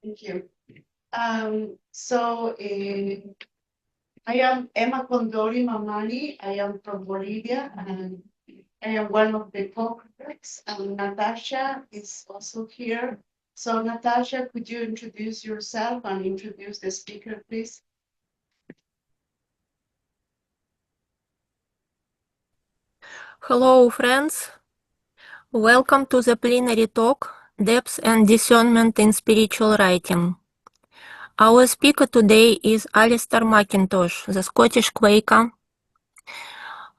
Thank you. I am Emma Condori Mamani. I am from Bolivia, and I am one of the co-creators. And Natasha is also here. So Natasha, could you introduce yourself and introduce the speaker, please? Hello, friends. Welcome to the plenary talk, Depth and Discernment in Spiritual Writing. Our speaker today is Alastair McIntosh, the Scottish Quaker,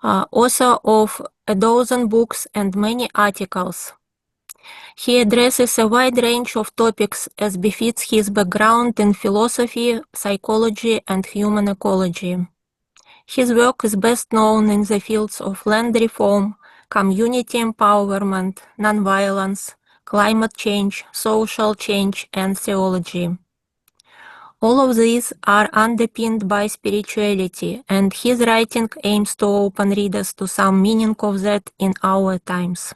author of a dozen books and many articles. He addresses a wide range of topics as befits his background in philosophy, psychology, and human ecology. His work is best known in the fields of land reform, community empowerment, nonviolence, climate change, social change, and theology. All of these are underpinned by spirituality, and his writing aims to open readers to some meaning of that in our times.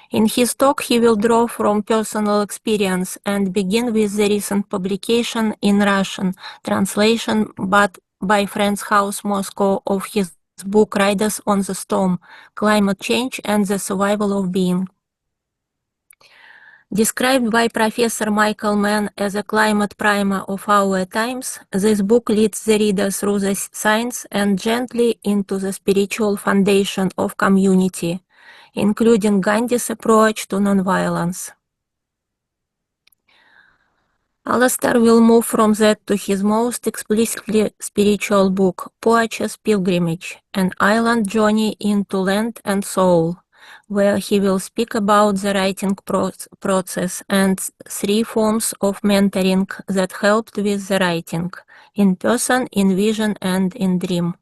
In his talk, he will draw from personal experience and begin with the recent publication in Russian translation, but by Friends House Moscow, of his book Riders on the Storm, Climate Change and the Survival of Being. Described by Professor Michael Mann as a climate primer of our times, this book leads the reader through the science and gently into the spiritual foundation of community, including Gandhi's approach to nonviolence. Alastair will move from that to his most explicitly spiritual book, Poacher's Pilgrimage, an island journey into land and soul, where he will speak about the writing process and 3 forms of mentoring that helped with the writing, in person, in vision, and in dream.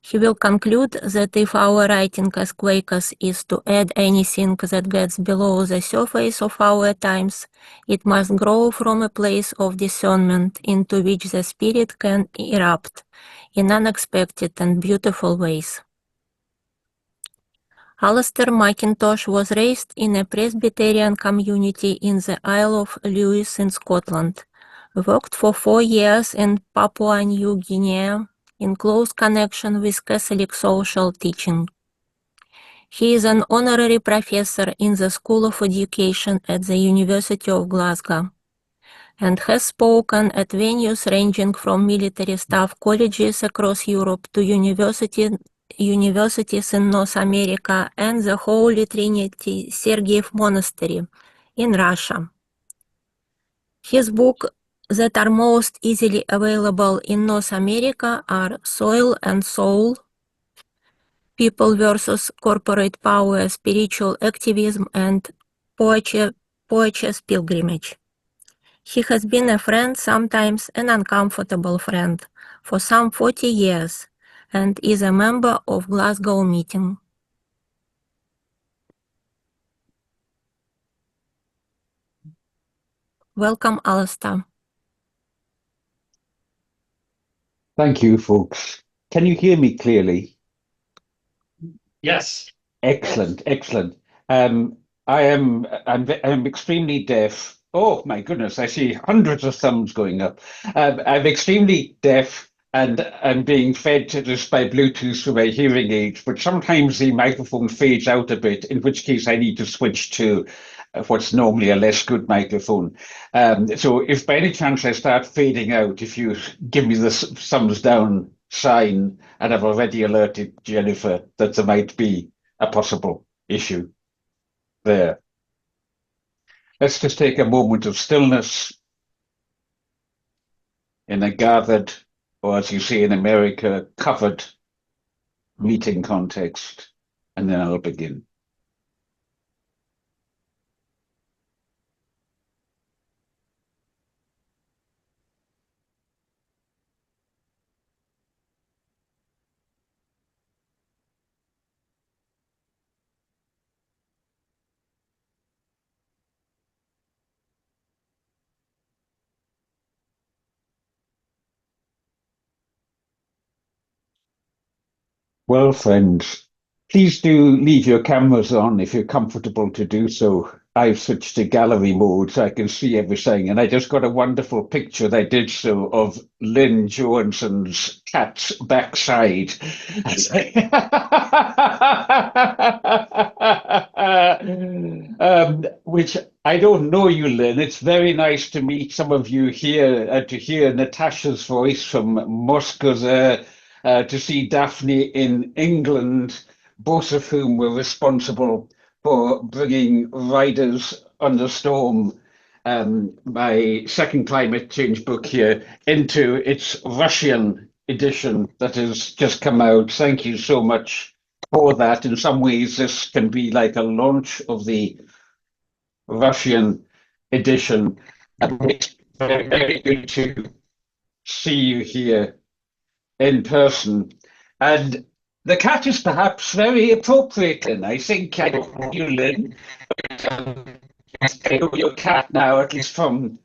He will conclude that if our writing as Quakers is to add anything that gets below the surface of our times, it must grow from a place of discernment into which the spirit can erupt in unexpected and beautiful ways. Alastair McIntosh was raised in a Presbyterian community in the Isle of Lewis in Scotland, worked for 4 years in Papua New Guinea, in close connection with Catholic social teaching. He is an honorary professor in the School of Education at the University of Glasgow and has spoken at venues ranging from military staff colleges across Europe to universities in North America and the Holy Trinity Sergiev Monastery in Russia. His books that are most easily available in North America are Soil and Soul, People versus Corporate Power, Spiritual Activism, and Poacher's Pilgrimage. He has been a friend, sometimes an uncomfortable friend, for some 40 years, and is a member of Glasgow Meeting. Welcome, Alastair. Thank you, folks. Can you hear me clearly? Yes. Excellent, excellent. I'm extremely deaf. Oh my goodness, I see hundreds of thumbs going up. I'm extremely deaf and I'm being fed to this by Bluetooth through my hearing aids, but sometimes the microphone fades out a bit, in which case I need to switch to what's normally a less good microphone. So if by any chance I start fading out, if you give me the thumbs down sign, and I've already alerted Jennifer that there might be a possible issue there. Let's just take a moment of stillness in a gathered, or as you say in America, covered meeting context, and then I'll begin. Well, friends, please do leave your cameras on if you're comfortable to do so. I've switched to gallery mode so I can see everything. And I just got a wonderful picture that I did so of Lynn Johanson's cat's backside. Which I don't know you, Lynn. It's very nice to meet some of you here and to hear Natasha's voice from Moscow, to see Daphne in England, both of whom were responsible for bringing Riders on the Storm, my second climate change book here, into its Russian edition that has just come out. Thank you so much for that. In some ways, this can be like a launch of the Russian edition. And it's very, very good to see you here in person. And the cat is perhaps very appropriate, and I think I don't know you, Lynn, but I know your cat now, at least from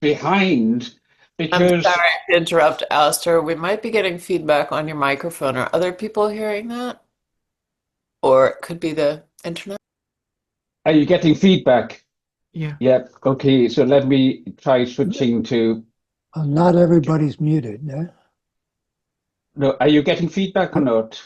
behind, I'm because sorry to interrupt, Alastair. We might be getting feedback on your microphone. Are other people hearing that? Or it could be the internet? are you getting feedback? Yeah. Yep. Okay, so let me try switching to. Not everybody's muted, no? No, are you getting feedback or not?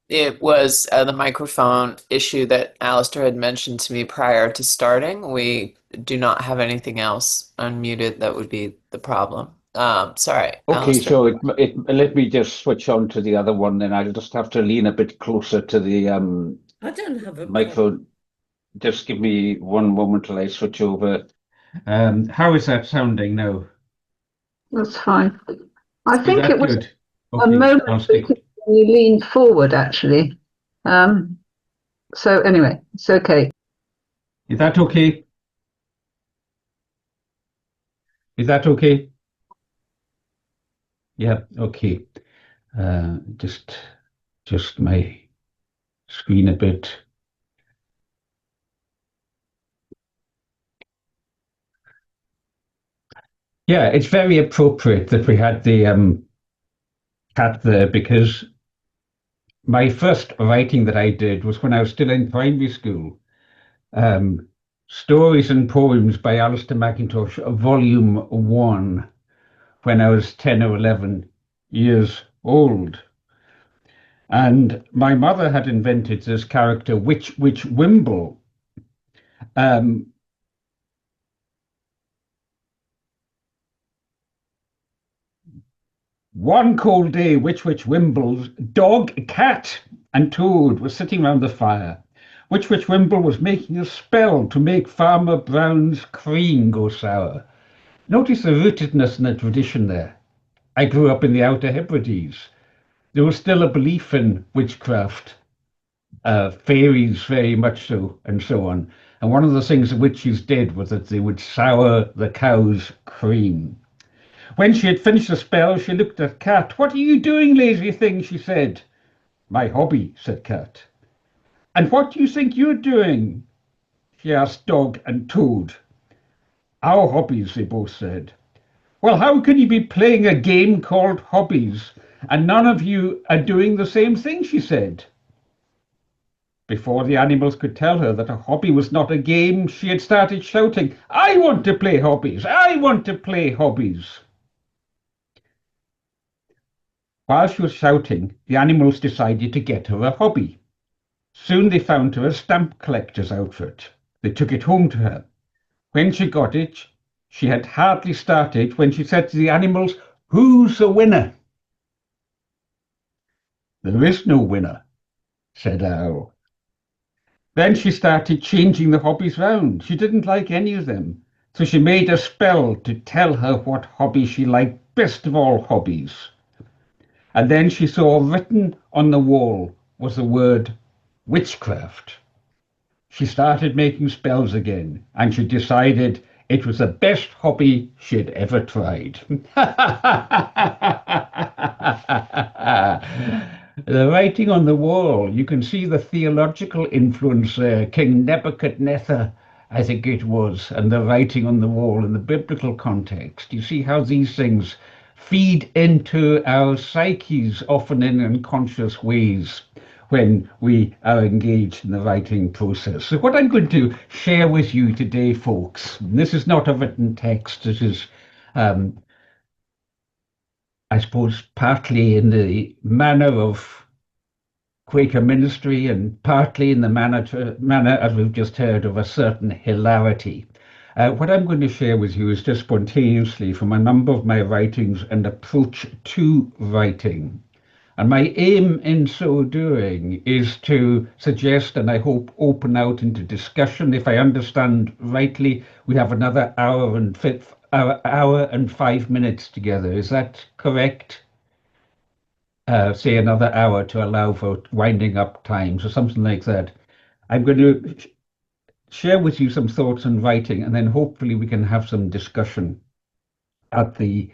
It was the microphone issue that Alastair had mentioned to me prior to starting. We do not have anything else unmuted. That would be the problem. Sorry, Okay, Alastair. so it let me just switch on to the other one, then I'll just have to lean a bit closer to the I don't have a microphone. Just give me one moment till I switch over. How is that sounding now? That's fine. I Is think that it was good? a Okay, I'll moment stick. when you leaned forward, actually. So anyway, it's okay. Is that okay? Is that okay? Yeah, okay. Just my screen a bit. Yeah, it's very appropriate that we had the cat there, because my first writing that I did was when I was still in primary school. Stories and Poems by Alastair McIntosh, Volume 1, when I was 10 or 11 years old. And my mother had invented this character, Witch Wimble. One cold day, Witch Wimble's dog, cat, and toad were sitting round the fire. Witch Wimble was making a spell to make Farmer Brown's cream go sour. Notice the rootedness in the tradition there. I grew up in the Outer Hebrides. There was still a belief in witchcraft, fairies very much so, and so on. And one of the things the witches did was that they would sour the cow's cream. When she had finished the spell, she looked at Cat. "What are you doing, lazy thing?" she said. "My hobby," said Cat. "And what do you think you're doing?" she asked Dog and Toad. "Our hobbies," they both said. "Well, how can you be playing a game called Hobbies, and none of you are doing the same thing?" she said. Before the animals could tell her that a hobby was not a game, she had started shouting, "I want to play Hobbies! I want to play Hobbies!" While she was shouting, the animals decided to get her a hobby. Soon they found her a stamp collector's outfit. They took it home to her. When she got it, she had hardly started when she said to the animals, "Who's the winner?" "There is no winner," said Owl. Then she started changing the hobbies round. She didn't like any of them, so she made a spell to tell her what hobby she liked best of all hobbies. And then she saw written on the wall was the word witchcraft. She started making spells again, and she decided it was the best hobby she'd ever tried. The writing on the wall, you can see the theological influence there. King Nebuchadnezzar, I think it was, and the writing on the wall in the biblical context. You see how these things feed into our psyches, often in unconscious ways. when we are engaged in the writing process. So what I'm going to share with you today, folks, and this is not a written text, this is, I suppose, partly in the manner of Quaker ministry and partly in the manner, as we've just heard, of a certain hilarity. What I'm going to share with you is just spontaneously from a number of my writings and approach to writing. And my aim in so doing is to suggest, and I hope open out into discussion. If I understand rightly, we have another hour and 5 minutes together. Is that correct? Say another hour to allow for winding up times or something like that. I'm going to share with you some thoughts on writing, and then hopefully we can have some discussion at the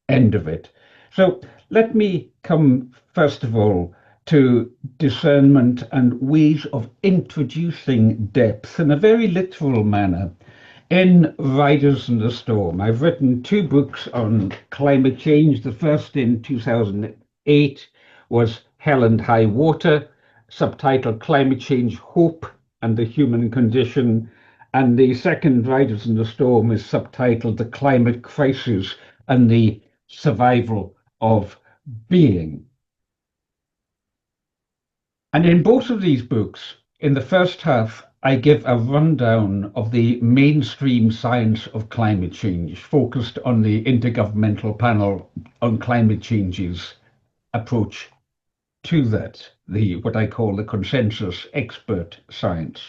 end of it. So let me come first of all to discernment and ways of introducing depth in a very literal manner in Riders in the Storm. I've written 2 books on climate change. The first in 2008 was Hell and High Water, subtitled Climate Change, Hope and the Human Condition. And the second, Riders in the Storm, is subtitled The Climate Crisis and the Survival of Being. And in both of these books, in the first half, I give a rundown of the mainstream science of climate change, focused on the Intergovernmental Panel on Climate Change's approach to that, what I call the consensus expert science.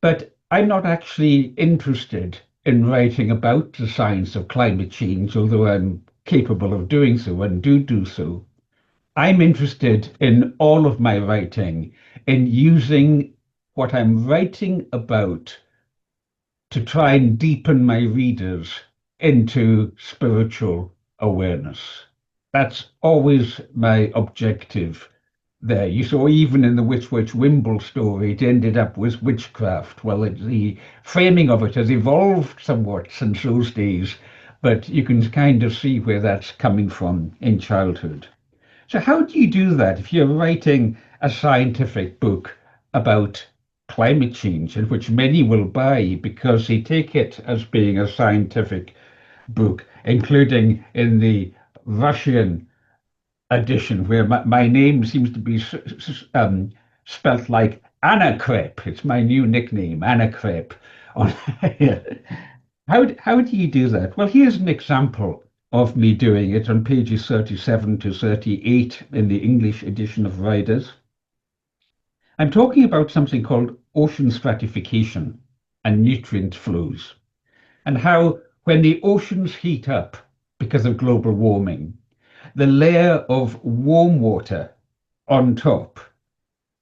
But I'm not actually interested in writing about the science of climate change, although I'm capable of doing so and do so. I'm interested in all of my writing in using what I'm writing about to try and deepen my readers into spiritual awareness. That's always my objective there. You saw even in the Witch Wimble story, it ended up with witchcraft. Well, the framing of it has evolved somewhat since those days, but you can kind of see where that's coming from in childhood. So how do you do that if you're writing a scientific book about climate change, in which many will buy because they take it as being a scientific book, including in the Russian edition, where my name seems to be spelt like Anna Quip. It's my new nickname, Anna Quip. How do you do that? Well, here's an example of me doing it on pages 37 to 38 in the English edition of Riders. I'm talking about something called ocean stratification and nutrient flows, and how when the oceans heat up because of global warming, the layer of warm water on top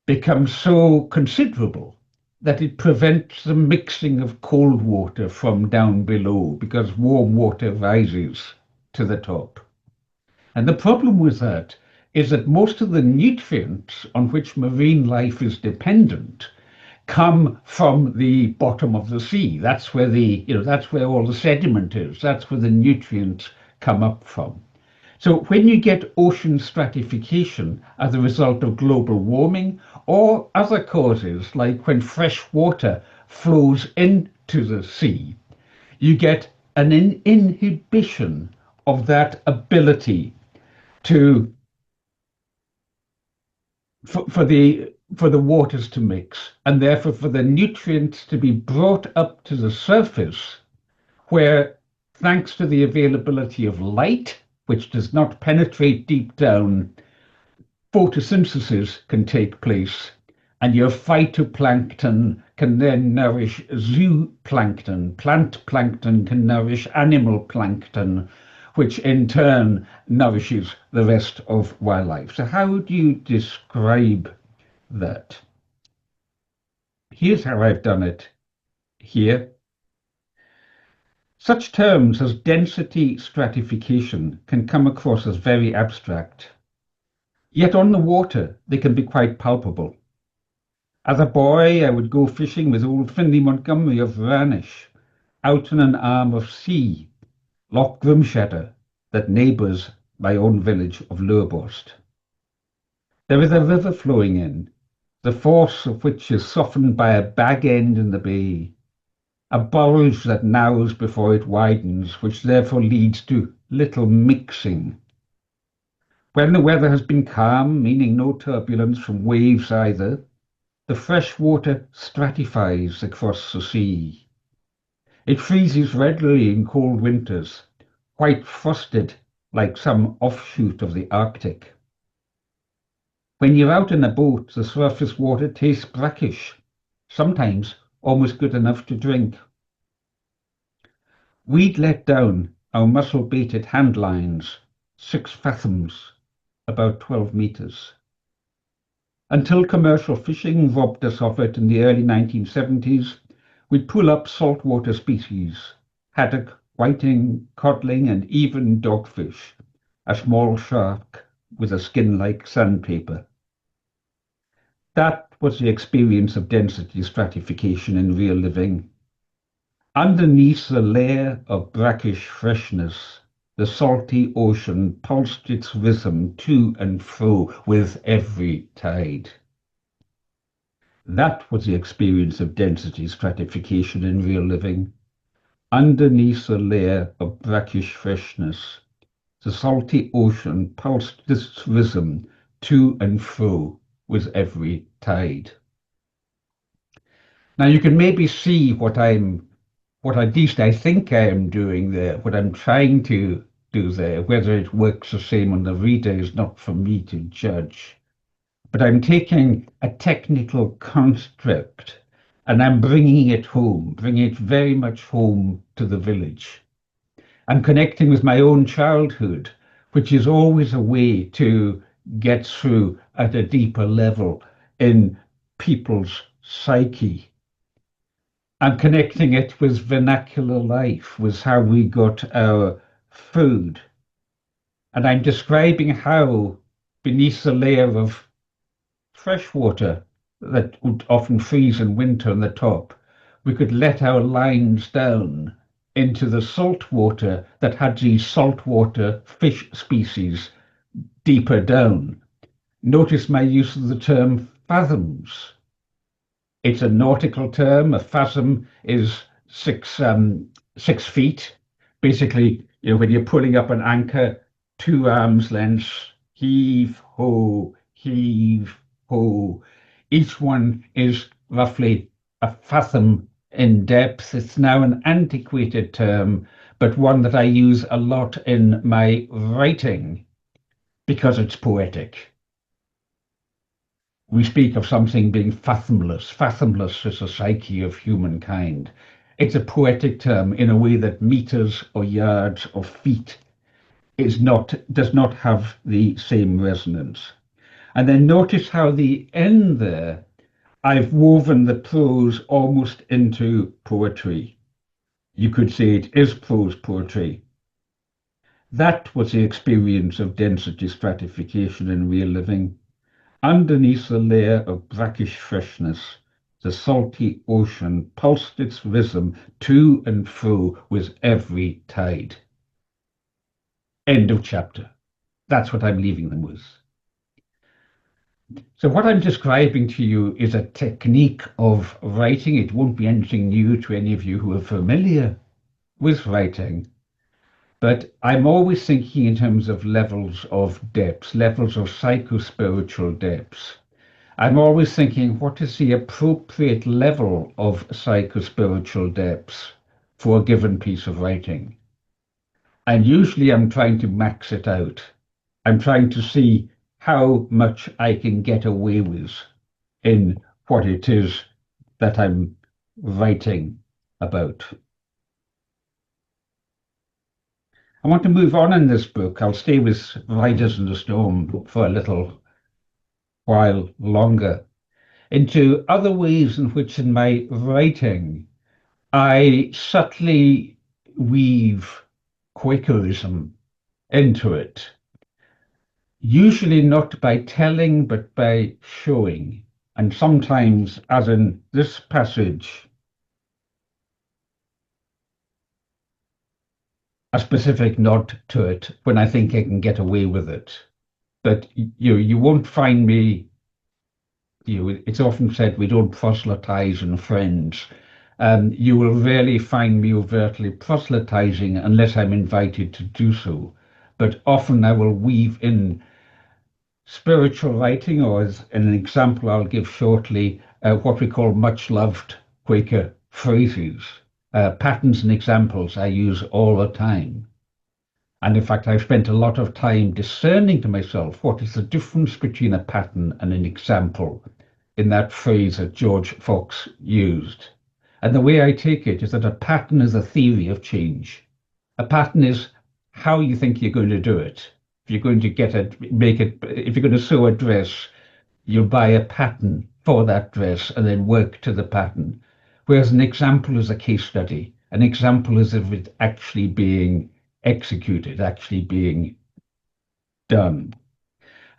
becomes so considerable that it prevents the mixing of cold water from down below, because warm water rises to the top. And the problem with that is that most of the nutrients on which marine life is dependent come from the bottom of the sea. That's where that's where all the sediment is. That's where the nutrients come up from. So when you get ocean stratification as a result of global warming or other causes, like when fresh water flows into the sea, you get an inhibition of that ability to for the waters to mix, and therefore for the nutrients to be brought up to the surface, where, thanks to the availability of light, which does not penetrate deep down, photosynthesis can take place, and your phytoplankton can then nourish zooplankton. Plant plankton can nourish animal plankton, which in turn nourishes the rest of wildlife. So how do you describe that? Here's how I've done it here. Such terms as density stratification can come across as very abstract. Yet on the water, they can be quite palpable. As a boy, I would go fishing with old Finlay Montgomery of Ranish, out on an arm of sea, Loch Grimshatter, that neighbours my own village of Lurbost. There is a river flowing in, the force of which is softened by a bag end in the bay, a bulge that narrows before it widens, which therefore leads to little mixing. When the weather has been calm, meaning no turbulence from waves either, the fresh water stratifies across the sea. It freezes readily in cold winters, white frosted like some offshoot of the Arctic. When you're out in a boat, the surface water tastes brackish, sometimes almost good enough to drink. We'd let down our muscle-baited hand lines, 6 fathoms, about 12 meters. Until commercial fishing robbed us of it in the early 1970s, we'd pull up saltwater species, haddock, whiting, codling, and even dogfish, a small shark with a skin like sandpaper. That was the experience of density stratification in real living. Underneath the layer of brackish freshness, the salty ocean pulsed its rhythm to and fro with every tide. That was the experience of density stratification in real living. Underneath the layer of brackish freshness, the salty ocean pulsed its rhythm to and fro with every tide. Now you can maybe see what at least I think I am doing there, what I'm trying to do there. Whether it works the same on the reader is not for me to judge. But I'm taking a technical construct and I'm bringing it home, bringing it very much home to the village. I'm connecting with my own childhood, which is always a way to get through at a deeper level in people's psyche. I'm connecting it with vernacular life, with how we got our food. And I'm describing how, beneath the layer of fresh water that would often freeze in winter on the top, we could let our lines down into the salt water that had these saltwater fish species deeper down. Notice my use of the term fathoms. It's a nautical term. A fathom is 6 feet. Basically, when you're pulling up an anchor, 2 arms lengths, heave, ho, heave, ho. Each one is roughly a fathom in depth. It's now an antiquated term, but one that I use a lot in my writing because it's poetic. We speak of something being fathomless. Fathomless is the psyche of humankind. It's a poetic term in a way that meters or yards or feet does not have the same resonance. And then notice how the end there, I've woven the prose almost into poetry. You could say it is prose poetry. That was the experience of density stratification in real living. Underneath the layer of brackish freshness, the salty ocean pulsed its rhythm to and fro with every tide. End of chapter. That's what I'm leaving them with. So what I'm describing to you is a technique of writing. It won't be anything new to any of you who are familiar with writing, but I'm always thinking in terms of levels of depths, levels of psycho-spiritual depths. I'm always thinking, what is the appropriate level of psycho-spiritual depths for a given piece of writing? And usually I'm trying to max it out. I'm trying to see how much I can get away with in what it is that I'm writing about. I want to move on in this book. I'll stay with Riders in the Storm for a little while longer, into other ways in which in my writing I subtly weave Quakerism into it, usually not by telling but by showing, and sometimes, as in this passage, a specific nod to it when I think I can get away with it. but you won't find me. It's often said we don't proselytize in friends. You will rarely find me overtly proselytizing unless I'm invited to do so. But often I will weave in spiritual writing, or as an example I'll give shortly, what we call much loved Quaker phrases, patterns and examples I use all the time. And in fact, I've spent a lot of time discerning to myself what is the difference between a pattern and an example in that phrase that George Fox used. And the way I take it is that a pattern is a theory of change. A pattern is how you think you're going to do it. If you're going to if you're going to sew a dress, you buy a pattern for that dress and then work to the pattern. Whereas an example is a case study. An example is of it actually being executed, actually being done.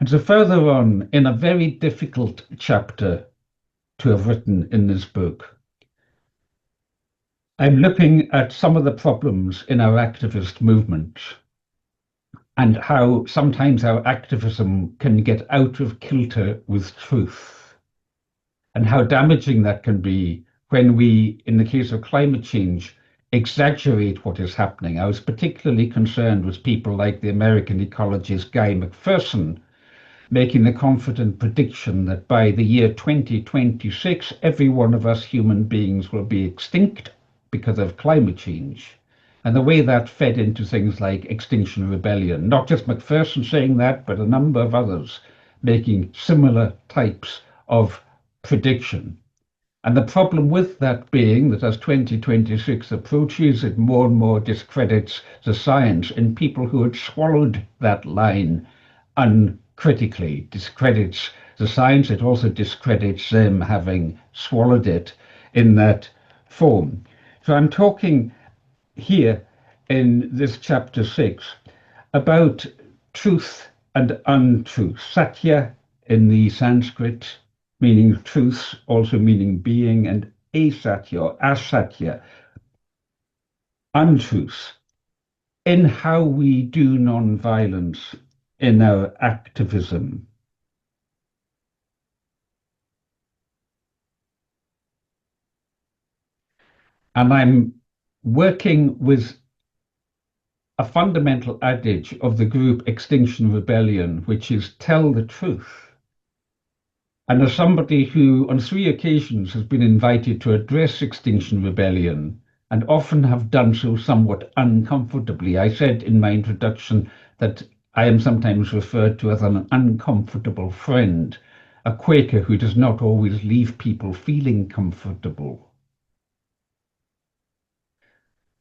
And so further on, in a very difficult chapter to have written in this book, I'm looking at some of the problems in our activist movement and how sometimes our activism can get out of kilter with truth, and how damaging that can be when we, in the case of climate change, exaggerate what is happening. I was particularly concerned with people like the American ecologist Guy McPherson making the confident prediction that by the year 2026, every one of us human beings will be extinct because of climate change. And the way that fed into things like Extinction Rebellion, not just McPherson saying that, but a number of others making similar types of prediction. And the problem with that being that as 2026 approaches, it more and more discredits the science, and people who had swallowed that line uncritically discredits the science. It also discredits them having swallowed it in that form. So I'm talking here in this chapter 6 about truth and untruth. Satya in the Sanskrit meaning truth, also meaning being, and asatya or asatya, untruth, in how we do non-violence in our activism. And I'm working with a fundamental adage of the group Extinction Rebellion, which is tell the truth. And as somebody who on 3 occasions has been invited to address Extinction Rebellion, and often have done so somewhat uncomfortably, I said in my introduction that I am sometimes referred to as an uncomfortable friend, a Quaker who does not always leave people feeling comfortable.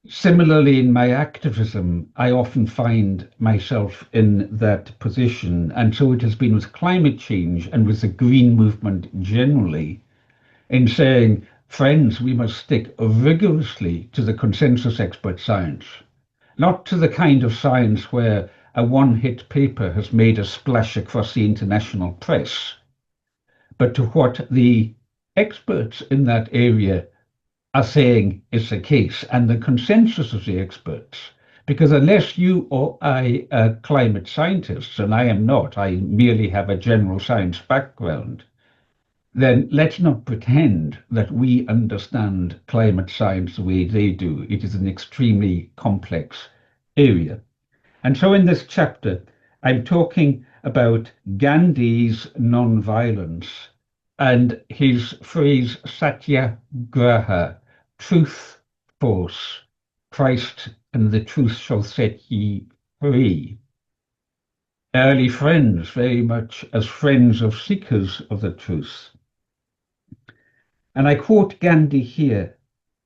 Similarly, in my activism, I often find myself in that position. And so it has been with climate change and with the green movement generally, in saying, friends, we must stick rigorously to the consensus expert science, not to the kind of science where a one-hit paper has made a splash across the international press, but to what the experts in that area are saying is the case, and the consensus of the experts. Because unless you or I are climate scientists, and I am not, I merely have a general science background, then let's not pretend that we understand climate science the way they do. It is an extremely complex area. And so in this chapter, I'm talking about Gandhi's non-violence and his phrase satyagraha, truth, force, Christ and the truth shall set ye free. Early friends, very much as friends of seekers of the truth. And I quote Gandhi here,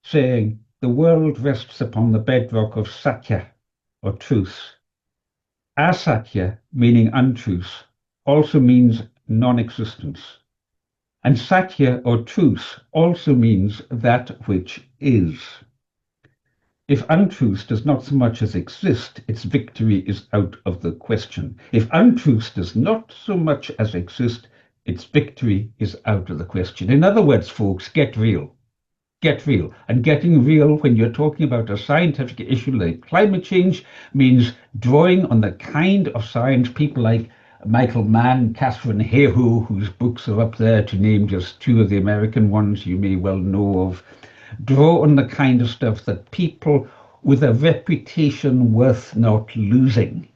saying, the world rests upon the bedrock of satya, or truth. Asatya, meaning untruth, also means non-existence. And satya, or truth, also means that which is. If untruth does not so much as exist, its victory is out of the question. If untruth does not so much as exist, its victory is out of the question. In other words, folks, get real. Get real. And getting real when you're talking about a scientific issue like climate change means drawing on the kind of science people like Michael Mann, Catherine Hayhoe, whose books are up there, to name just two of the American ones you may well know of, draw on the kind of stuff that people with a reputation worth not losing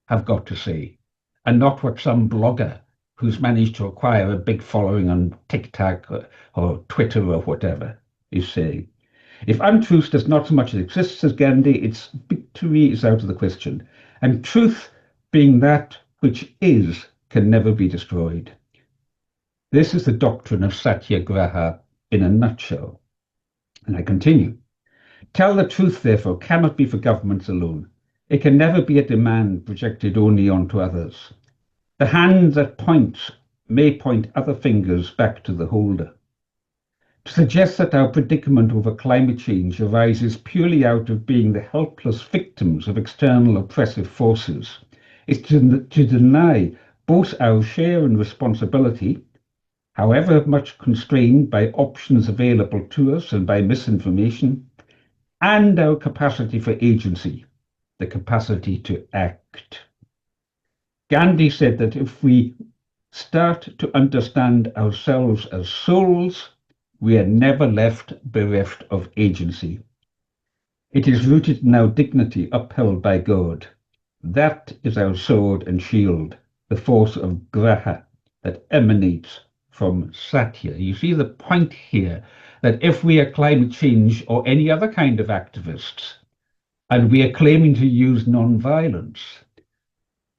have got to say, and not what some blogger who's managed to acquire a big following on TikTok or Twitter or whatever is saying. If untruth does not so much exist, says Gandhi, its victory is out of the question. And truth, being that which is, can never be destroyed. This is the doctrine of Satyagraha in a nutshell. And I continue. Tell the truth, therefore, cannot be for governments alone. It can never be a demand projected only onto others. The hand that points may point other fingers back to the holder. To suggest that our predicament over climate change arises purely out of being the helpless victims of external oppressive forces is to deny both our share and responsibility, however much constrained by options available to us and by misinformation, and our capacity for agency, the capacity to act. Gandhi said that if we start to understand ourselves as souls, we are never left bereft of agency. It is rooted in our dignity upheld by God. That is our sword and shield, the force of graha that emanates from Satya. You see the point here that if we are climate change or any other kind of activists, and we are claiming to use non-violence,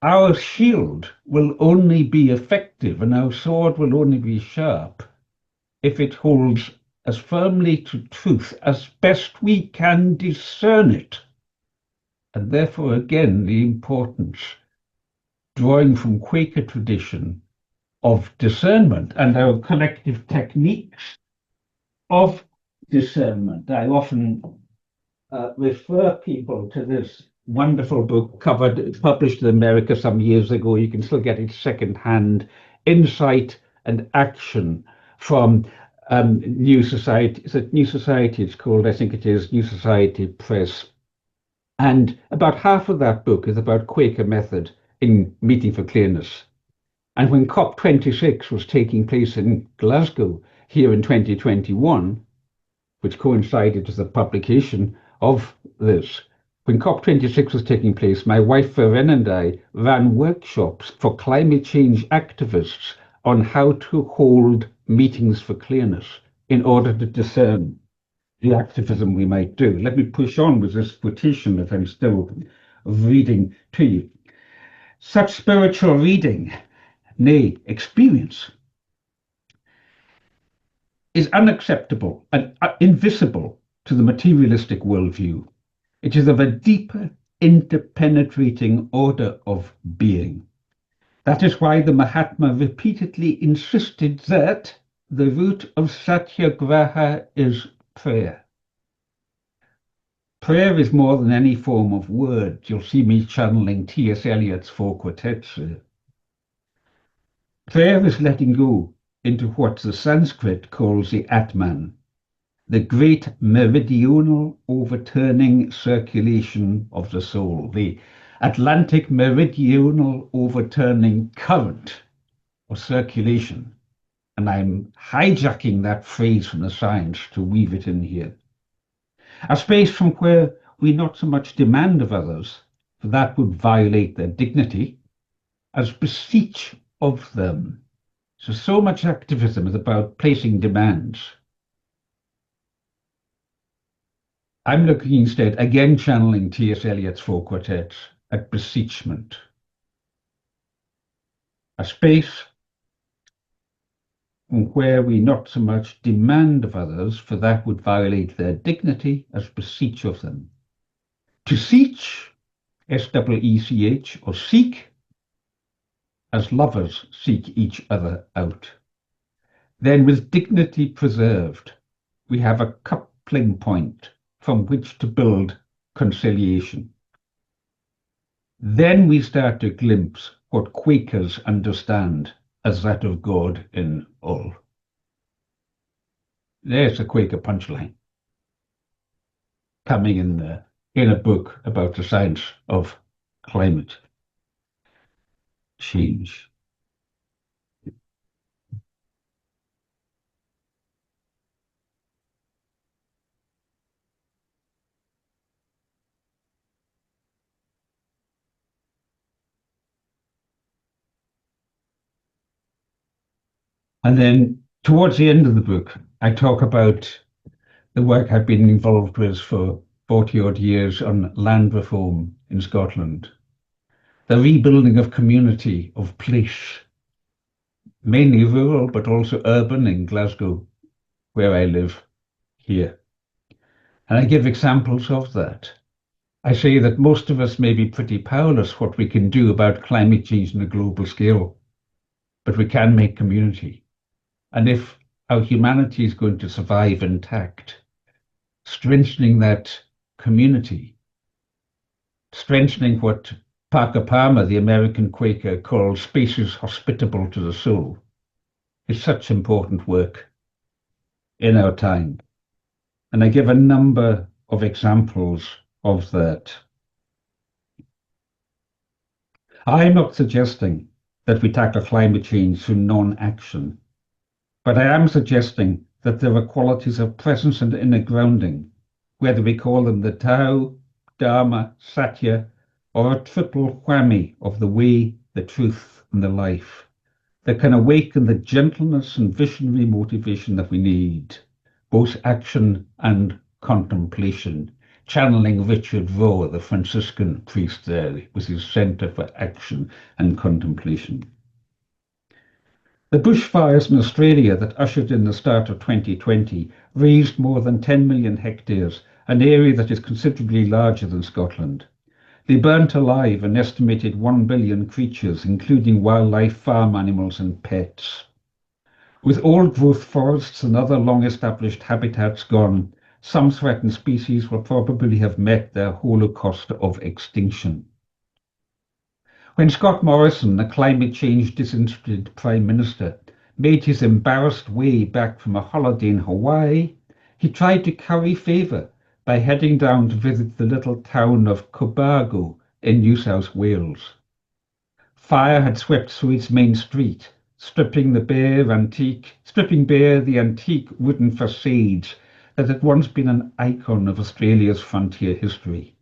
our shield will only be effective and our sword will only be sharp if it holds as firmly to truth as best we can discern it. And therefore, again, the importance, drawing from Quaker tradition, of discernment and our collective techniques of discernment. I often refer people to this wonderful book published in America some years ago. You can still get it secondhand, Insight and Action, from New Society. Is it New Society? It's called, I think it is, New Society Press. And about half of that book is about Quaker method in Meeting for Clearness. And when COP26 was taking place in Glasgow here in 2021, which coincided with the publication of this, when COP26 was taking place, my wife Veren and I ran workshops for climate change activists on how to hold meetings for clearness in order to discern the activism we might do. Let me push on with this quotation that I'm still reading to you. Such spiritual reading, nay, experience, is unacceptable and invisible to the materialistic worldview. It is of a deeper, interpenetrating order of being. That is why the Mahatma repeatedly insisted that the root of Satyagraha is prayer. Prayer is more than any form of words. You'll see me channeling T.S. Eliot's Four Quartets here. Prayer is letting go into what the Sanskrit calls the Atman, the great meridional overturning circulation of the soul, the Atlantic meridional overturning current or circulation. And I'm hijacking that phrase from the science to weave it in here. A space from where we not so much demand of others, for that would violate their dignity, as beseech of them. So much activism is about placing demands. I'm looking instead, again channeling T.S. Eliot's Four Quartets, at beseechment. A space from where we not so much demand of others, for that would violate their dignity, as beseech of them. To seech, S-E-E-C-H, or seek, as lovers seek each other out. Then with dignity preserved, we have a coupling point from which to build conciliation. Then we start to glimpse what Quakers understand as that of God in all. There's a Quaker punchline coming in there in a book about the science of climate. change. And then towards the end of the book, I talk about the work I've been involved with for 40 odd years on land reform in Scotland, the rebuilding of community, of place, mainly rural, but also urban in Glasgow, where I live here. And I give examples of that. I say that most of us may be pretty powerless what we can do about climate change on a global scale, but we can make community. And if our humanity is going to survive intact, strengthening that community, strengthening what Parker Palmer, the American Quaker, calls spaces hospitable to the soul, is such important work in our time. And I give a number of examples of that. I'm not suggesting that we tackle climate change through non-action, but I am suggesting that there are qualities of presence and inner grounding, whether we call them the Tao, Dharma, Satya, or a triple whammy of the way, the truth, and the life, that can awaken the gentleness and visionary motivation that we need, both action and contemplation, channeling Richard Rohr, the Franciscan priest there, with his Centre for Action and Contemplation. The bushfires in Australia that ushered in the start of 2020 razed more than 10 million hectares, an area that is considerably larger than Scotland. They burnt alive an estimated 1 billion creatures, including wildlife, farm animals, and pets. With old-growth forests and other long-established habitats gone, some threatened species will probably have met their holocaust of extinction. When Scott Morrison, the climate change disinterested Prime Minister, made his embarrassed way back from a holiday in Hawaii, he tried to curry favour by heading down to visit the little town of Cobargo in New South Wales. Fire had swept through its main street, stripping bare the antique wooden facades that had once been an icon of Australia's frontier history.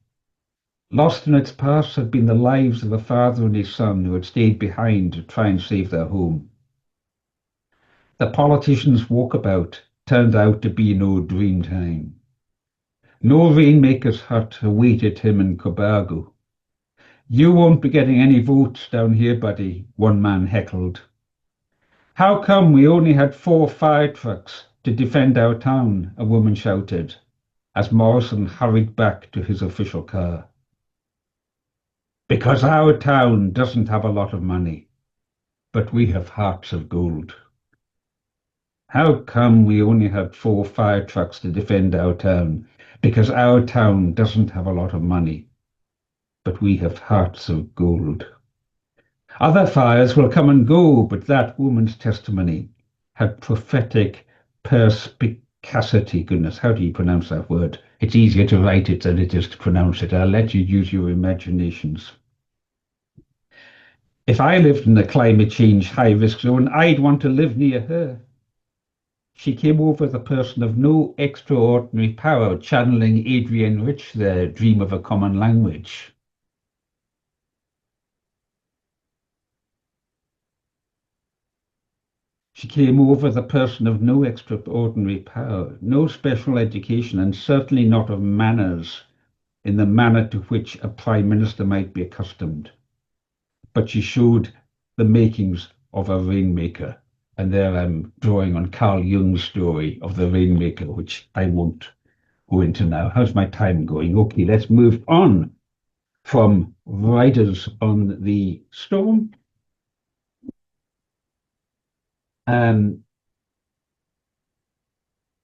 Lost in its past had been the lives of a father and his son who had stayed behind to try and save their home. The politicians' walkabout turned out to be no dream time. No rainmaker's hut awaited him in Cobargo. "You won't be getting any votes down here, buddy," one man heckled. "How come we only had 4 fire trucks to defend our town?" a woman shouted, as Morrison hurried back to his official car. "Because our town doesn't have a lot of money, but we have hearts of gold." How come we only had 4 fire trucks to defend our town? Because our town doesn't have a lot of money, but we have hearts of gold. Other fires will come and go, but that woman's testimony had prophetic perspicacity. Goodness, how do you pronounce that word? It's easier to write it than it is to pronounce it. I'll let you use your imaginations. If I lived in a climate change high-risk zone, I'd want to live near her. She came over the person of no extraordinary power, channeling Adrienne Rich there, Dream of a Common Language. She came over the person of no extraordinary power, no special education, and certainly not of manners in the manner to which a prime minister might be accustomed. But she showed the makings of a rainmaker. And there I'm drawing on Carl Jung's story of the rainmaker, which I won't go into now. How's my time going? Okay, let's move on from Riders on the Storm. I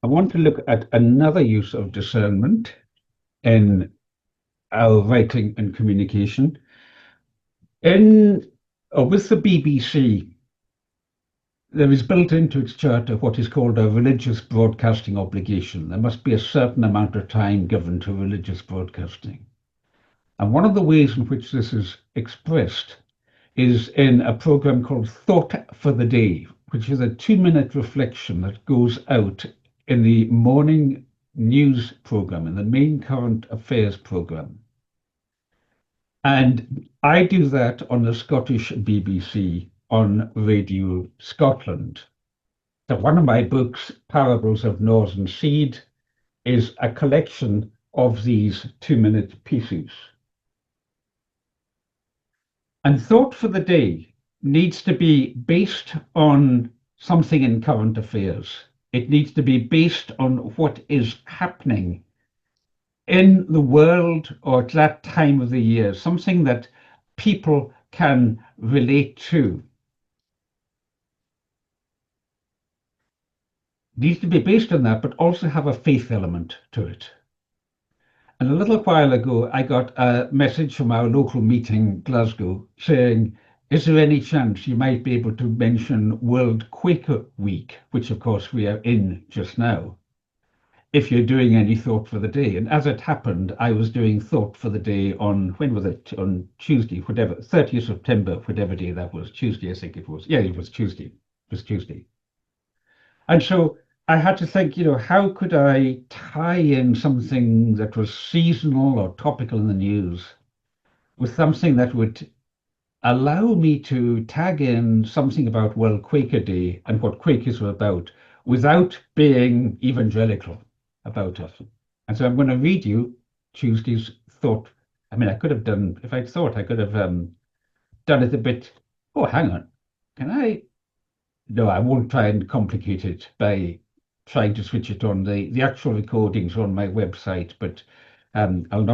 want to look at another use of discernment in our writing and communication. With the BBC, there is built into its charter what is called a religious broadcasting obligation. There must be a certain amount of time given to religious broadcasting. And one of the ways in which this is expressed is in a program called Thought for the Day, which is a 2-minute reflection that goes out in the morning news program, in the main current affairs program. And I do that on the Scottish BBC on Radio Scotland. So one of my books, Parables of Northern Seed, is a collection of these 2-minute pieces. And Thought for the Day needs to be based on something in current affairs. It needs to be based on what is happening in the world or at that time of the year, something that people can relate to. Needs to be based on that, but also have a faith element to it. And a little while ago, I got a message from our local meeting, Glasgow, saying, is there any chance you might be able to mention World Quaker Week, which of course we are in just now, if you're doing any Thought for the Day? And as it happened, I was doing Thought for the Day on, when was it? On Tuesday, whatever, 30th September, whatever day that was. Tuesday, I think it was. Yeah, it was Tuesday. It was Tuesday. And so I had to think, how could I tie in something that was seasonal or topical in the news with something that would allow me to tag in something about World Quaker Day and what Quakers were about without being evangelical about it. And so I'm going to read you Tuesday's thought. I mean, I could have done, if I'd thought, I could have done it a bit. Oh, hang on. No, I won't try and complicate it by trying to switch it on. The actual recordings are on my website, but I will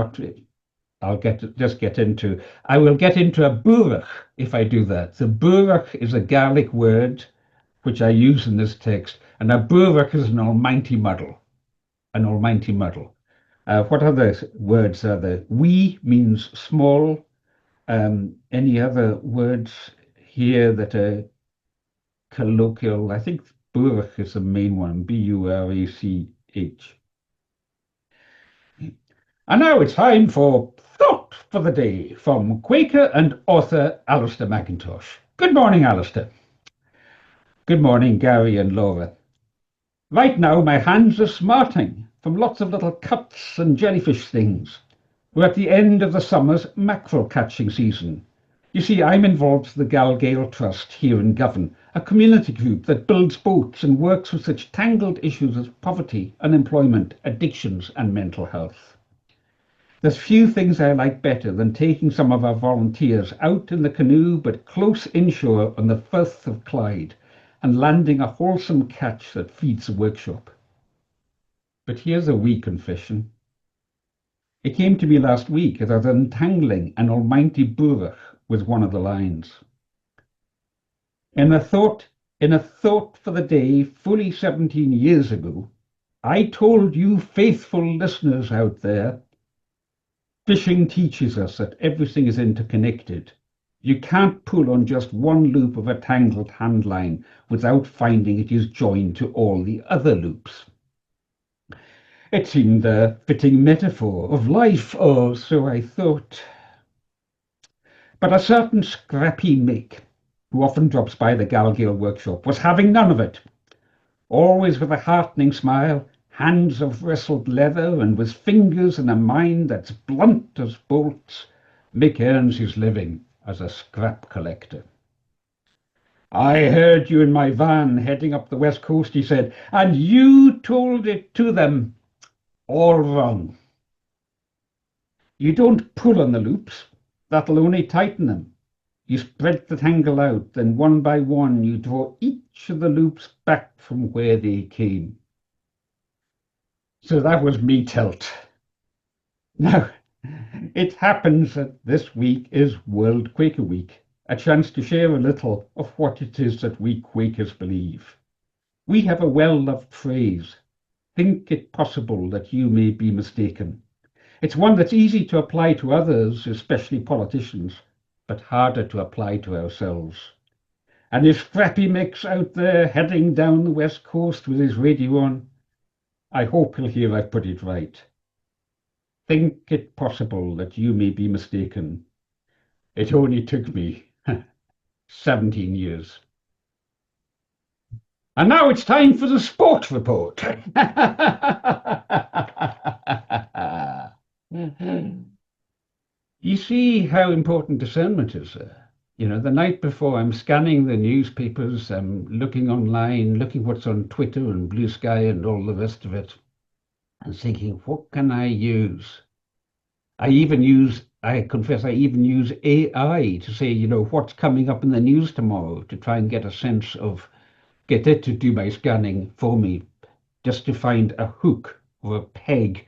get into a burach if I do that. The burach is a Gaelic word which I use in this text, and a burach is an almighty muddle. An almighty muddle. What other words are there? We means small. Any other words here that are colloquial? I think burach is the main one, B-U-R-A-C-H. And now it's time for Thought for the Day from Quaker and author Alastair McIntosh. Good morning, Alastair. Good morning, Gary and Laura. Right now, my hands are smarting from lots of little cuts and jellyfish stings. We're at the end of the summer's mackerel catching season. You see, I'm involved with the Galgale Trust here in Govan, a community group that builds boats and works with such tangled issues as poverty, unemployment, addictions and mental health. There's few things I like better than taking some of our volunteers out in the canoe but close inshore on the Firth of Clyde and landing a wholesome catch that feeds the workshop. But here's a wee confession. It came to me last week as I was untangling an almighty burach with one of the lines. In a thought for the day fully 17 years ago, I told you faithful listeners out there, fishing teaches us that everything is interconnected. You can't pull on just one loop of a tangled handline without finding it is joined to all the other loops. It seemed a fitting metaphor of life, or so I thought. But a certain scrappy Mick, who often drops by the Galgale workshop, was having none of it. Always with a heartening smile, hands of wrestled leather, and with fingers and a mind that's blunt as bolts, Mick earns his living as a scrap collector. I heard you in my van heading up the west coast, he said, and you told it to them. All wrong. You don't pull on the loops. That'll only tighten them. You spread the tangle out, then one by one you draw each of the loops back from where they came. So that was me telt. Now, it happens that this week is World Quaker Week, a chance to share a little of what it is that we Quakers believe. We have a well-loved phrase, think it possible that you may be mistaken. It's one that's easy to apply to others, especially politicians, but harder to apply to ourselves. And if Scrappy Mick's out there heading down the west coast with his radio on, I hope he'll hear I've put it right. Think it possible that you may be mistaken. It only took me 17 years. And now it's time for the sport report. You see how important discernment is there. You know, the night before I'm scanning the newspapers, I'm looking online, looking what's on Twitter and Blue Sky and all the rest of it, and thinking, what can I use? I confess, I even use AI to say, you know, what's coming up in the news tomorrow to try and get a sense of, get it to do my scanning for me, just to find a hook or a peg,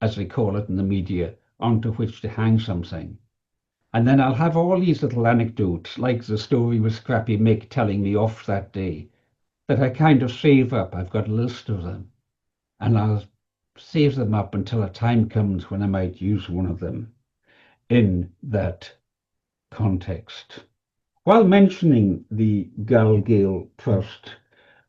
as they call it in the media, onto which to hang something. And then I'll have all these little anecdotes, like the story with Scrappy Mick telling me off that day, that I kind of save up. I've got a list of them, and I'll save them up until a time comes when I might use one of them in that context. While mentioning the Galgale Trust,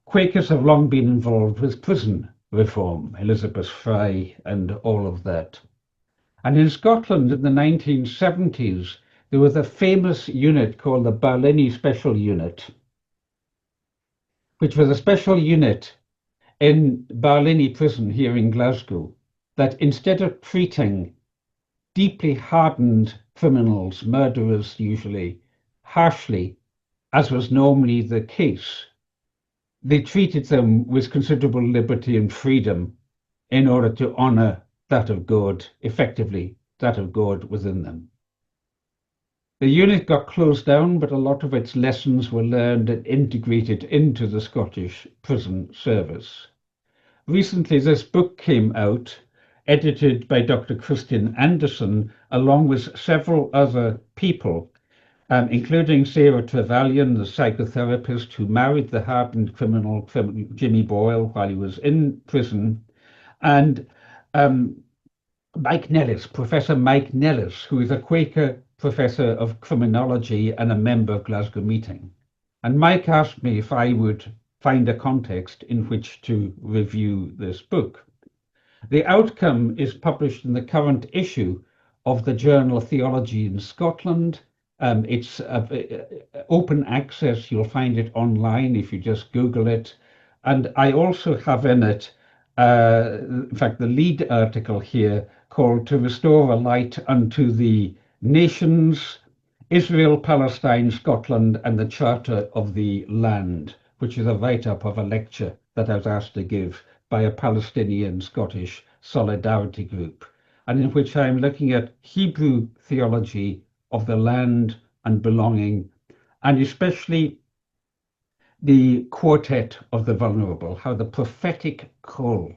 Quakers have long been involved with prison reform, Elizabeth Fry and all of that. And in Scotland in the 1970s, there was a famous unit called the Plenary Special Unit, which was a special unit in Plenary Prison here in Glasgow, that instead of treating deeply hardened criminals, murderers usually, harshly, as was normally the case, they treated them with considerable liberty and freedom in order to honour that of God, effectively, that of God within them. The unit got closed down, but a lot of its lessons were learned and integrated into the Scottish prison service. Recently, this book came out, edited by Dr. Christian Anderson, along with several other people, including Sarah Trevelyan, the psychotherapist who married the hardened criminal Jimmy Boyle while he was in prison, and Mike Nellis, Professor Mike Nellis, who is a Quaker professor of criminology and a member of Glasgow Meeting. And Mike asked me if I would find a context in which to review this book. The outcome is published in the current issue of the journal Theology in Scotland. It's open access. You'll find it online if you just Google it. And I also have in it, in fact, the lead article here called To Restore a Light unto the Nations, Israel, Palestine, Scotland, and the Charter of the Land, which is a write-up of a lecture that I was asked to give by a Palestinian Scottish solidarity group, and in which I'm looking at Hebrew theology of the land and belonging, and especially the quartet of the vulnerable, how the prophetic call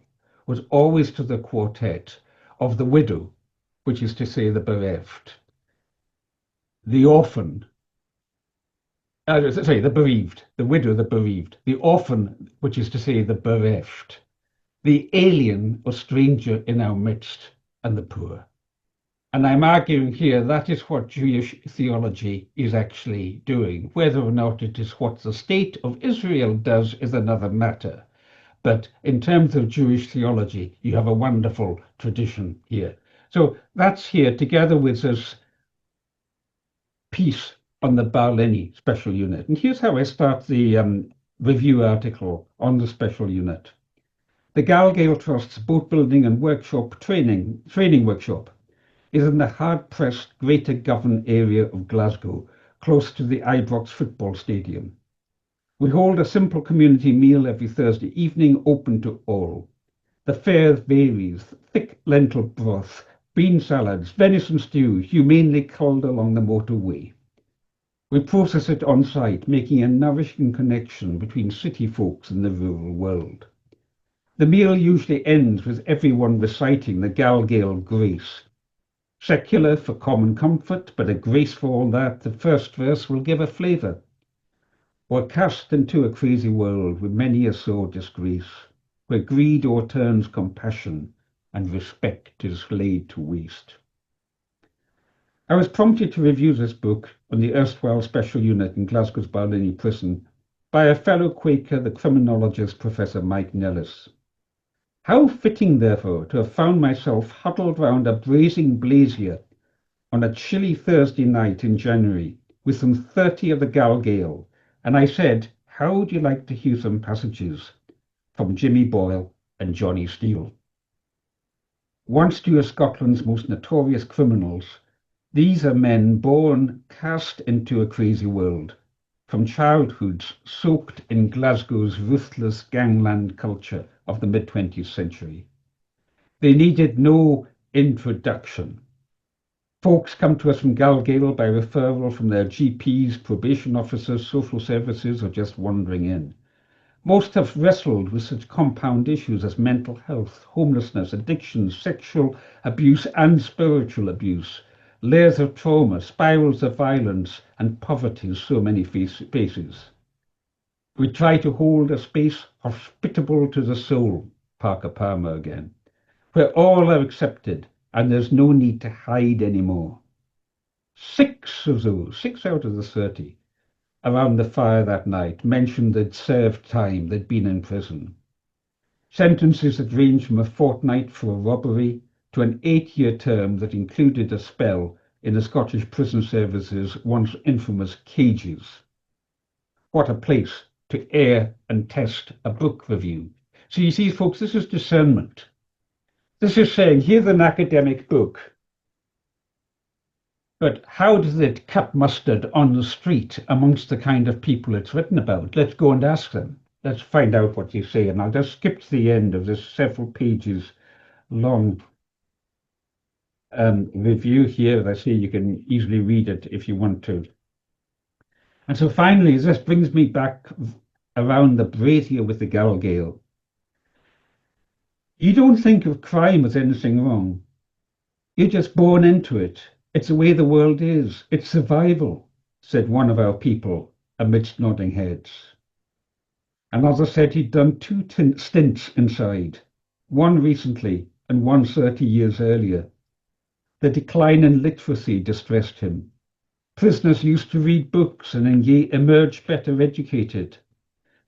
was always to the quartet of the widow, which is to say the bereft, the orphan, the bereaved, the widow, the bereaved, the orphan, which is to say the bereft, the alien or stranger in our midst, and the poor. And I'm arguing here that is what Jewish theology is actually doing. Whether or not it is what the state of Israel does is another matter. But in terms of Jewish theology, you have a wonderful tradition here. So that's here together with this piece on the Plenary Special Unit. And here's how I start the review article on the special unit. The Galgale Trust's boat building and workshop training workshop is in the hard-pressed Greater Govan area of Glasgow, close to the Ibrox football stadium. We hold a simple community meal every Thursday evening, open to all. The fare varies: thick lentil broth, bean salads, venison stew, humanely culled along the motorway. We process it on site, making a nourishing connection between city folks and the rural world. The meal usually ends with everyone reciting the Galgale Grace. Secular for common comfort, but a grace for all that, the first verse will give a flavour. We're cast into a crazy world with many a sore disgrace, where greed o'erturns compassion and respect is laid to waste. I was prompted to review this book on the erstwhile special unit in Glasgow's Plenary Prison by a fellow Quaker, the criminologist Professor Mike Nellis. How fitting, therefore, to have found myself huddled round a blazing brazier on a chilly Thursday night in January, with some 30 of the Galgale, and I said, how would you like to hear some passages from Jimmy Boyle and Johnny Steele? Once two of Scotland's most notorious criminals, these are men born cast into a crazy world, from childhoods soaked in Glasgow's ruthless gangland culture of the mid-20th century. They needed no introduction. Folks come to us from Galgale by referral from their GPs, probation officers, social services, or just wandering in. Most have wrestled with such compound issues as mental health, homelessness, addiction, sexual abuse, and spiritual abuse, layers of trauma, spirals of violence, and poverty in so many faces. We try to hold a space hospitable to the soul, Parker Palmer again, where all are accepted and there's no need to hide anymore. 6 of those, 6 out of the 30, around the fire that night mentioned they'd served time, they'd been in prison. Sentences that ranged from a fortnight for a robbery to an 8-year term that included a spell in the Scottish Prison Service's once infamous cages. What a place to air and test a book review. So you see, folks, this is discernment. This is saying, here's an academic book, but how does it cut mustard on the street amongst the kind of people it's written about? Let's go and ask them. Let's find out what you say. And I'll just skip to the end of this several pages long review here. I say you can easily read it if you want to. And so finally, this brings me back around the brazier with the Galgale. You don't think of crime as anything wrong. You're just born into it. It's the way the world is. It's survival, said one of our people amidst nodding heads. Another said he'd done 2 stints inside, one recently and one 30 years earlier. The decline in literacy distressed him. Prisoners used to read books and emerge better educated.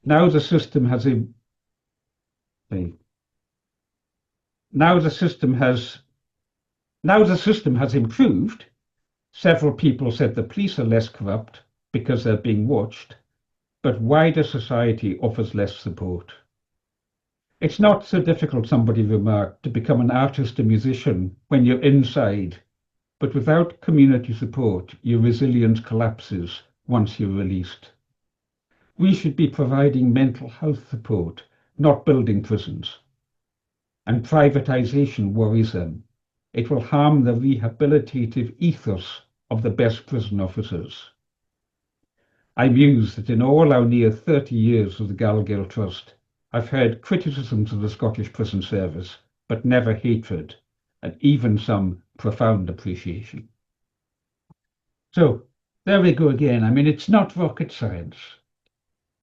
Now the system has improved. Several people said the police are less corrupt because they're being watched, but wider society offers less support. It's not so difficult, somebody remarked, to become an artist or musician when you're inside, but without community support, your resilience collapses once you're released. We should be providing mental health support, not building prisons. And privatization worries them. It will harm the rehabilitative ethos of the best prison officers. I muse that in all our near 30 years of the Galgale Trust, I've heard criticisms of the Scottish Prison Service, but never hatred, and even some profound appreciation. So there we go again. I mean, it's not rocket science.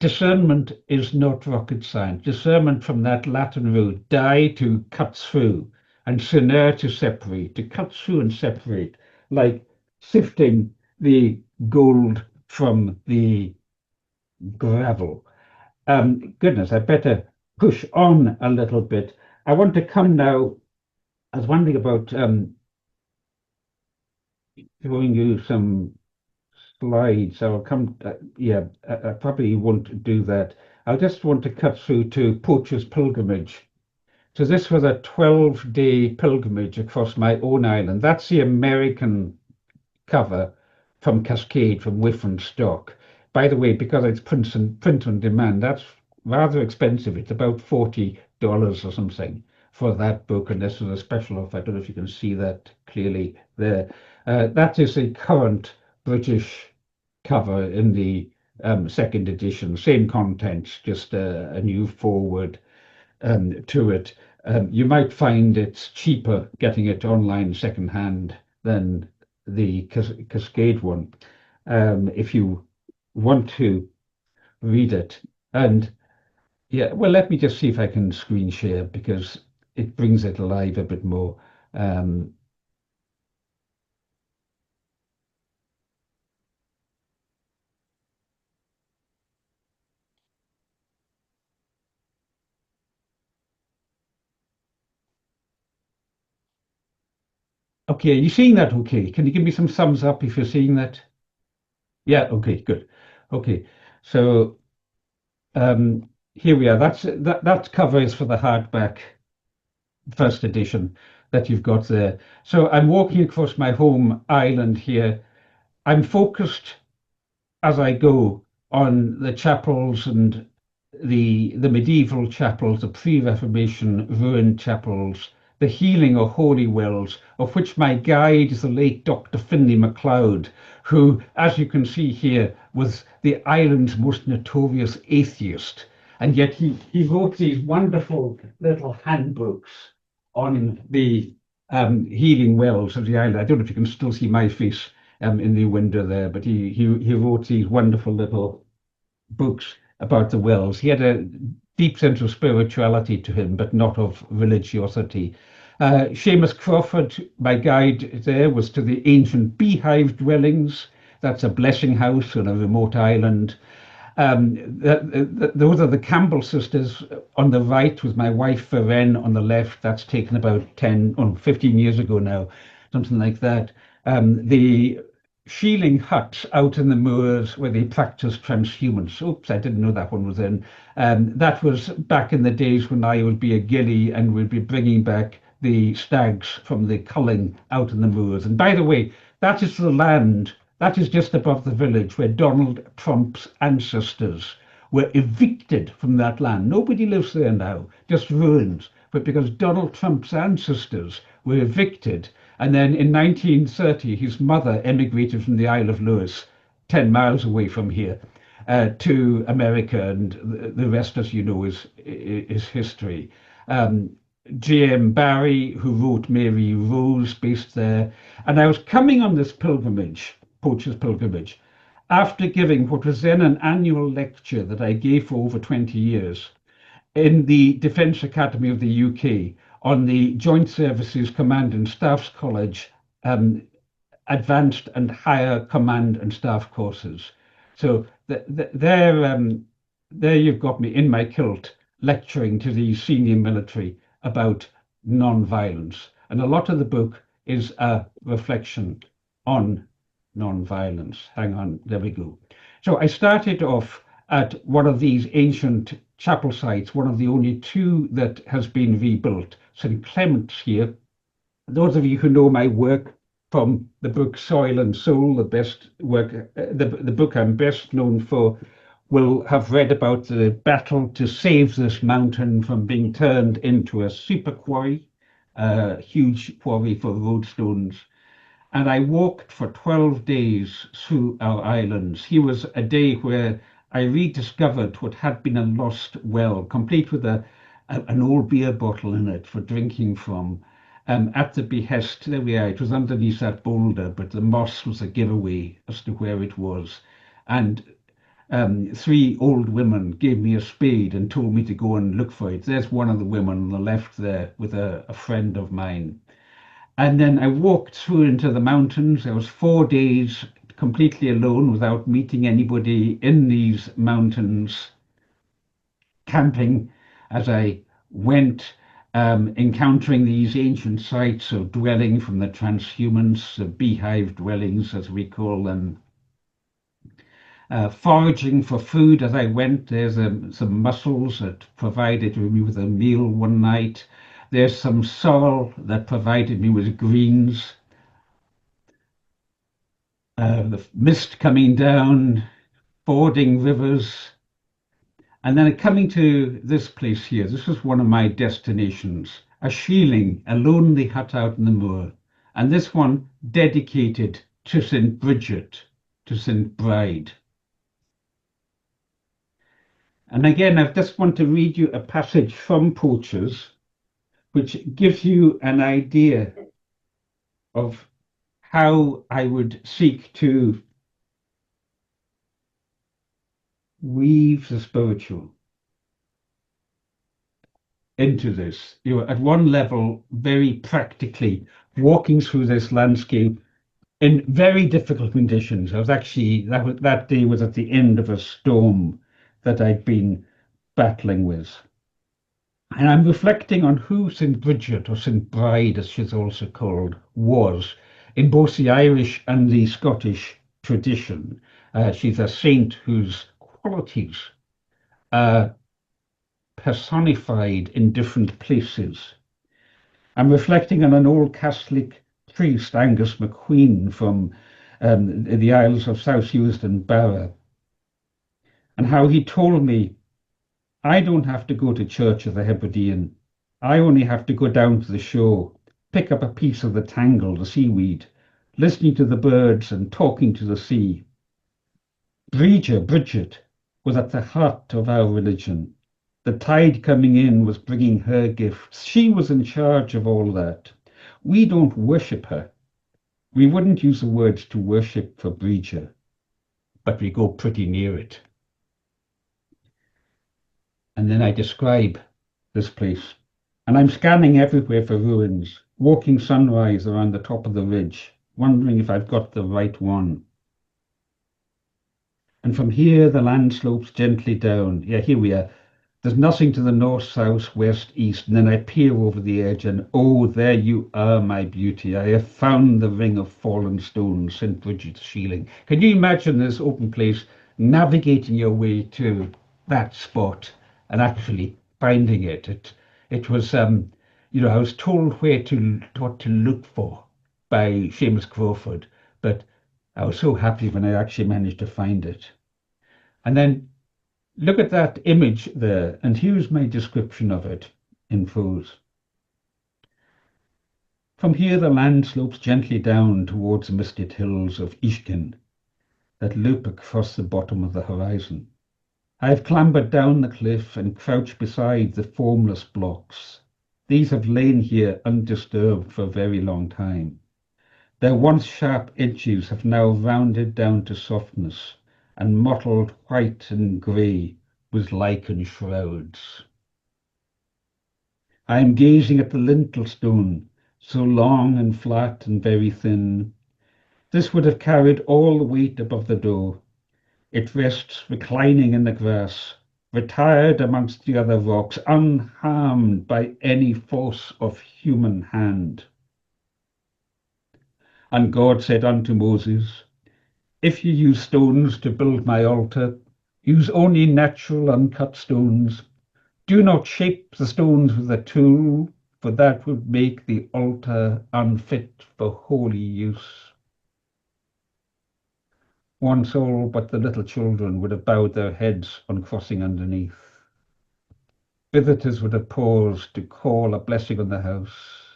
Discernment is not rocket science. Discernment from that Latin root, die to cut through, and ciner to separate, to cut through and separate, like sifting the gold from the gravel. Goodness, I better push on a little bit. I want to come now. I was wondering about showing you some slides. I'll come. I probably won't do that. I just want to cut through to Poacher's Pilgrimage. So this was a 12-day pilgrimage across my own island. That's the American cover from Cascade, from Whiffen Stock. By the way, because it's print on demand, that's rather expensive. It's about $40 or something for that book, and this is a special offer. I don't know if you can see that clearly there. That is a current British cover in the second edition. Same contents, just a new forward to it. You might find it's cheaper getting it online secondhand than the Cascade one, if you want to read it. And yeah, well, let me just see if I can screen share because it brings it alive a bit more. Okay, are you seeing that okay? Can you give me some thumbs up if you're seeing that? Yeah, okay, good. Okay, so here we are. That cover is for the hardback first edition that you've got there. So I'm walking across my home island here. I'm focused as I go on the chapels and the medieval chapels, the pre-Reformation ruined chapels, the healing or holy wells, of which my guide is the late Dr. Finlay MacLeod, who, as you can see here, was the island's most notorious atheist. And yet he wrote these wonderful little handbooks on the healing wells of the island. I don't know if you can still see my face in the window there, but he wrote these wonderful little books about the wells. He had a deep sense of spirituality to him, but not of religiosity. Seamus Crawford, my guide there, was to the ancient beehive dwellings. That's a blessing house on a remote island. Those are the Campbell sisters on the right, with my wife Feren on the left. That's taken about 10 or 15 years ago now, something like that. The Shealing huts out in the moors where they practiced transhumance. Oops, I didn't know that one was in. That was back in the days when I would be a gilly and would be bringing back the stags from the culling out in the moors. And by the way, that is the land, that is just above the village where Donald Trump's ancestors were evicted from that land. Nobody lives there now, just ruins. But because Donald Trump's ancestors were evicted, and then in 1930, his mother emigrated from the Isle of Lewis, 10 miles away from here, to America, and the rest, as you know, is history. J.M. Barrie, who wrote Mary Rose, based there. And I was coming on this pilgrimage, Poacher's Pilgrimage, after giving what was then an annual lecture that I gave for over 20 years in the Defence Academy of the UK on the Joint Services Command and Staff's College advanced and higher command and staff courses. So there you've got me in my kilt lecturing to the senior military about non-violence. And a lot of the book is a reflection on non-violence. Hang on, there we go. So I started off at one of these ancient chapel sites, one of the only two that has been rebuilt, St. Clement's here. Those of you who know my work from the book Soil and Soul, the best work, the book I'm best known for, will have read about the battle to save this mountain from being turned into a super quarry, a huge quarry for roadstones. And I walked for 12 days through our islands. Here was a day where I rediscovered what had been a lost well, complete with an old beer bottle in it for drinking from. At the behest, there we are, it was underneath that boulder, but the moss was a giveaway as to where it was. And 3 old women gave me a spade and told me to go and look for it. There's one of the women on the left there with a friend of mine. And then I walked through into the mountains. I was 4 days completely alone without meeting anybody in these mountains, camping as I went, encountering these ancient sites of dwelling from the transhumance, the beehive dwellings, as we call them. Foraging for food as I went. There's some mussels that provided me with a meal one night. There's some sorrel that provided me with greens. The mist coming down, fording rivers. And then coming to this place here, this was one of my destinations, a shealing, a lonely hut out in the moor. And this one dedicated to St. Bridget, to St. Bride. And again, I just want to read you a passage from Poachers, which gives you an idea of how I would seek to weave the spiritual into this. You know, at one level, very practically walking through this landscape in very difficult conditions. I was actually, that day was at the end of a storm that I'd been battling with. And I'm reflecting on who St. Bridget, or St. Bride, as she's also called, was in both the Irish and the Scottish tradition. She's a saint whose qualities are personified in different places. I'm reflecting on an old Catholic priest, Angus McQueen, from the Isles of South Uist and Barra, and how he told me, I don't have to go to church at the Hebridean. I only have to go down to the shore, pick up a piece of the tangle, the seaweed, listening to the birds and talking to the sea. Bridget, was at the heart of our religion. The tide coming in was bringing her gifts. She was in charge of all that. We don't worship her. We wouldn't use the words to worship for Bridget, but we go pretty near it. And then I describe this place. And I'm scanning everywhere for ruins, walking sunrise around the top of the ridge, wondering if I've got the right one. And from here, the land slopes gently down. Yeah, here we are. There's nothing to the north, south, west, east. And then I peer over the edge and, oh, there you are, my beauty. I have found the ring of fallen stones, St. Bridget's Shieling. Can you imagine this open place, navigating your way to that spot and actually finding it? It was, I was told what to look for by Seamus Crawford, but I was so happy when I actually managed to find it. And then look at that image there, and here's my description of it in prose. From here, the land slopes gently down towards the misted hills of Ishkin that loop across the bottom of the horizon. I have clambered down the cliff and crouched beside the formless blocks. These have lain here undisturbed for a very long time. Their once sharp edges have now rounded down to softness and mottled white and grey with lichen shrouds. I am gazing at the lintel stone, so long and flat and very thin. This would have carried all the weight above the door. It rests reclining in the grass, retired amongst the other rocks, unharmed by any force of human hand. And God said unto Moses, if you use stones to build my altar, use only natural uncut stones. Do not shape the stones with a tool, for that would make the altar unfit for holy use. Once all but the little children would have bowed their heads on crossing underneath. Visitors would have paused to call a blessing on the house.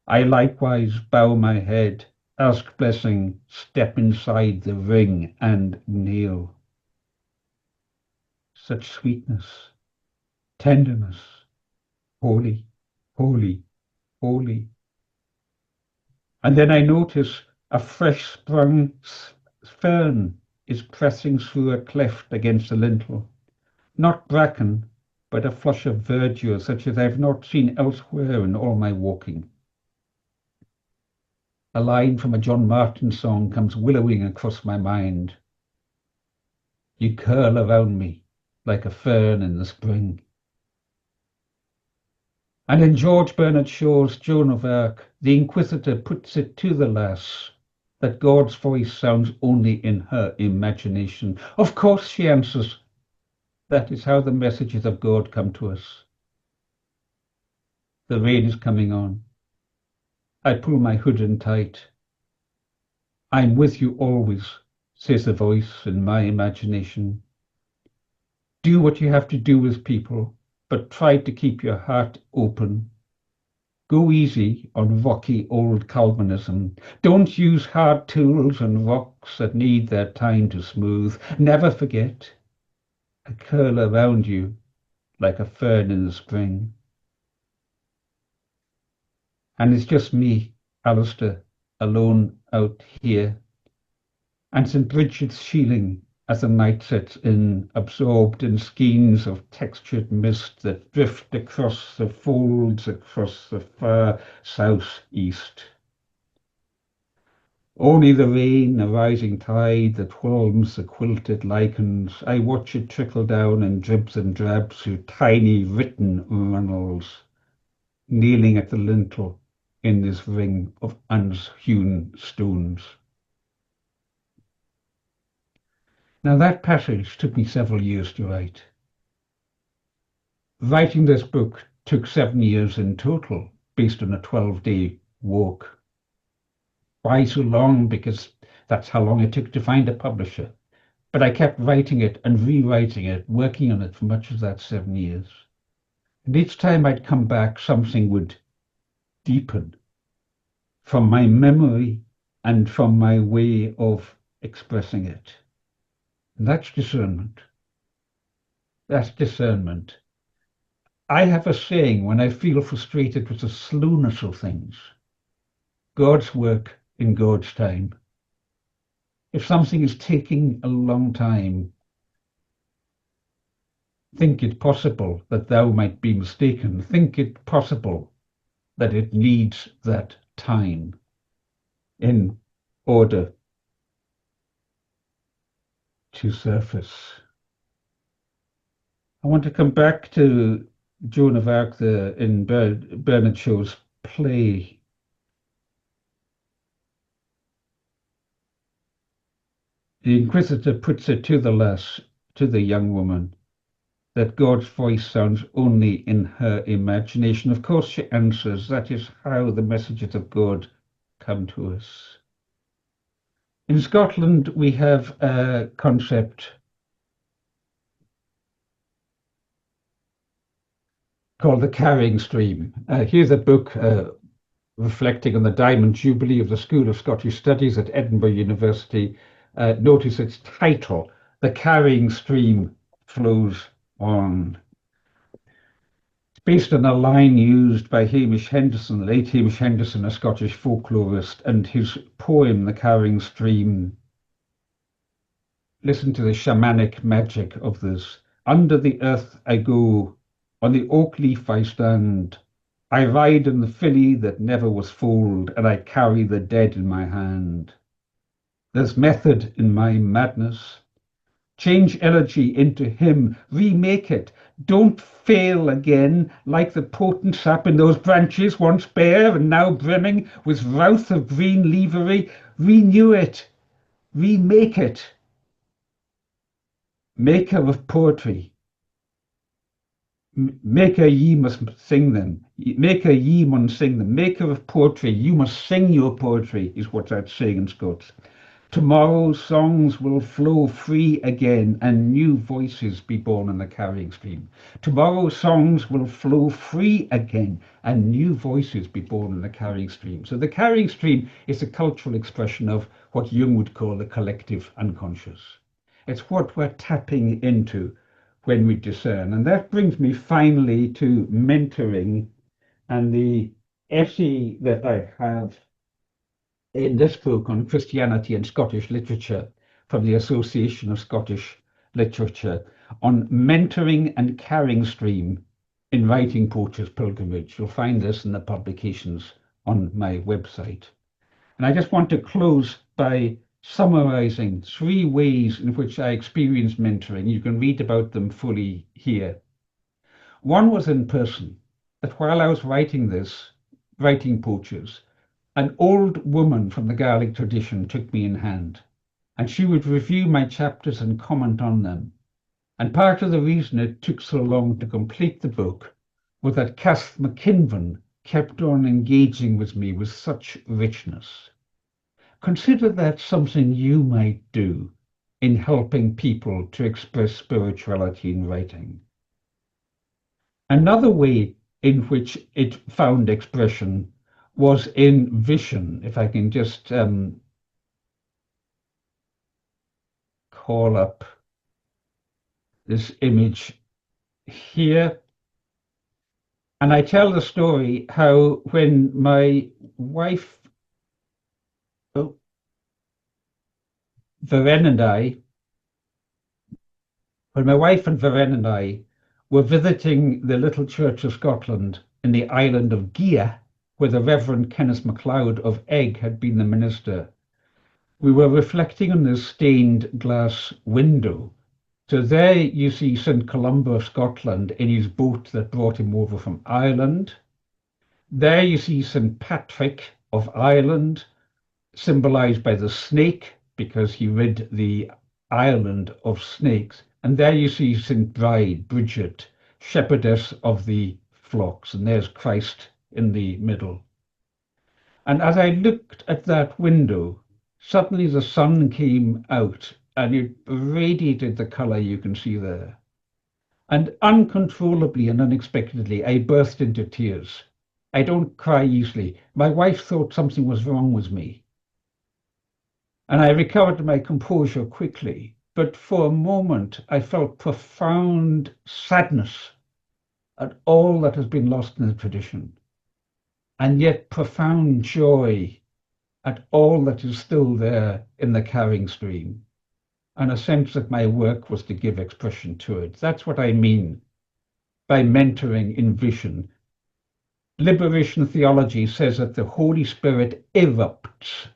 I likewise bow my head, ask blessing, step inside the ring and kneel. Such sweetness, tenderness, holy, holy, holy. And then I notice a fresh sprung fern is pressing through a cleft against the lintel. Not bracken, but a flush of verdure such as I have not seen elsewhere in all my walking. A line from a John Martin song comes willowing across my mind. You curl around me like a fern in the spring. And in George Bernard Shaw's Joan of Arc, the Inquisitor puts it to the lass that God's voice sounds only in her imagination. Of course, she answers, that is how the messages of God come to us. The rain is coming on. I pull my hood in tight. I'm with you always, says the voice in my imagination. Do what you have to do with people, but try to keep your heart open. Go easy on rocky old Calvinism. Don't use hard tools and rocks that need their time to smooth. Never forget, I curl around you like a fern in the spring. And it's just me, Alastair, alone out here. And St. Bridget's Shieling as the night sets in, absorbed in skeins of textured mist that drift across the folds across the far southeast. Only the rain, a rising tide that whelms the quilted lichens. I watch it trickle down in dribs and drabs through tiny written runnels, kneeling at the lintel in this ring of unhewn stones. Now that passage took me several years to write. Writing this book took 7 years in total, based on a 12-day walk. Why so long? Because that's how long it took to find a publisher. But I kept writing it and rewriting it, working on it for much of that 7 years. And each time I'd come back, something would deepen from my memory and from my way of expressing it. And that's discernment. That's discernment. I have a saying when I feel frustrated with the slowness of things: God's work in God's time. If something is taking a long time, think it possible that thou might be mistaken. Think it possible that it needs that time in order to surface. I want to come back to Joan of Arc in Bernard Shaw's play. The Inquisitor puts it to the young woman, that God's voice sounds only in her imagination. Of course, she answers, that is how the messages of God come to us. In Scotland, we have a concept called the carrying stream. Here's a book reflecting on the Diamond Jubilee of the School of Scottish Studies at Edinburgh University. Notice its title, The Carrying Stream Flows On. It's based on a line used by Hamish Henderson, the late Hamish Henderson, a Scottish folklorist, and his poem, The Carrying Stream. Listen to the shamanic magic of this. Under the earth I go, on the oak leaf I stand. I ride in the filly that never was foaled, and I carry the dead in my hand. There's method in my madness. Change elegy into hymn, remake it. Don't fail again, like the potent sap in those branches, once bare and now brimming with routh of green leavery. Renew it, remake it. Maker of poetry, maker ye must sing them. Maker ye must sing them. Maker of poetry, you must sing your poetry, is what I'd say in Scots. Tomorrow songs will flow free again, and new voices be born in the carrying stream. Tomorrow songs will flow free again, and new voices be born in the carrying stream. So the carrying stream is a cultural expression of what Jung would call the collective unconscious. It's what we're tapping into when we discern. And that brings me finally to mentoring and the essay that I have in this book on Christianity and Scottish literature from the Association of Scottish Literature on mentoring and carrying stream in Writing Poacher's Pilgrimage. You'll find this in the publications on my website. And I just want to close by summarizing 3 ways in which I experienced mentoring. You can read about them fully here. One was in person, that while I was writing Writing Poachers, an old woman from the Gaelic tradition took me in hand, and she would review my chapters and comment on them. And part of the reason it took so long to complete the book was that Cath McKinvan kept on engaging with me with such richness. Consider that something you might do in helping people to express spirituality in writing. Another way in which it found expression was in vision. If I can just call up this image here. And I tell the story how when my wife, Varen and I, were visiting the little Church of Scotland in the island of Gia, where the Reverend Kenneth MacLeod of Egg had been the minister, we were reflecting on this stained glass window. So there you see St. Columba of Scotland in his boat that brought him over from Ireland. There you see St. Patrick of Ireland, symbolized by the snake, because he rid the island of snakes. And there you see St. Bride, Bridget, shepherdess of the flocks, and there's Christ in the middle. And as I looked at that window, suddenly the sun came out and it radiated the color you can see there. And uncontrollably and unexpectedly, I burst into tears. I don't cry easily. My wife thought something was wrong with me. And I recovered my composure quickly. But for a moment, I felt profound sadness at all that has been lost in the tradition, and yet profound joy at all that is still there in the carrying stream, and a sense that my work was to give expression to it. That's what I mean by mentoring in vision. Liberation theology says that the Holy Spirit erupts.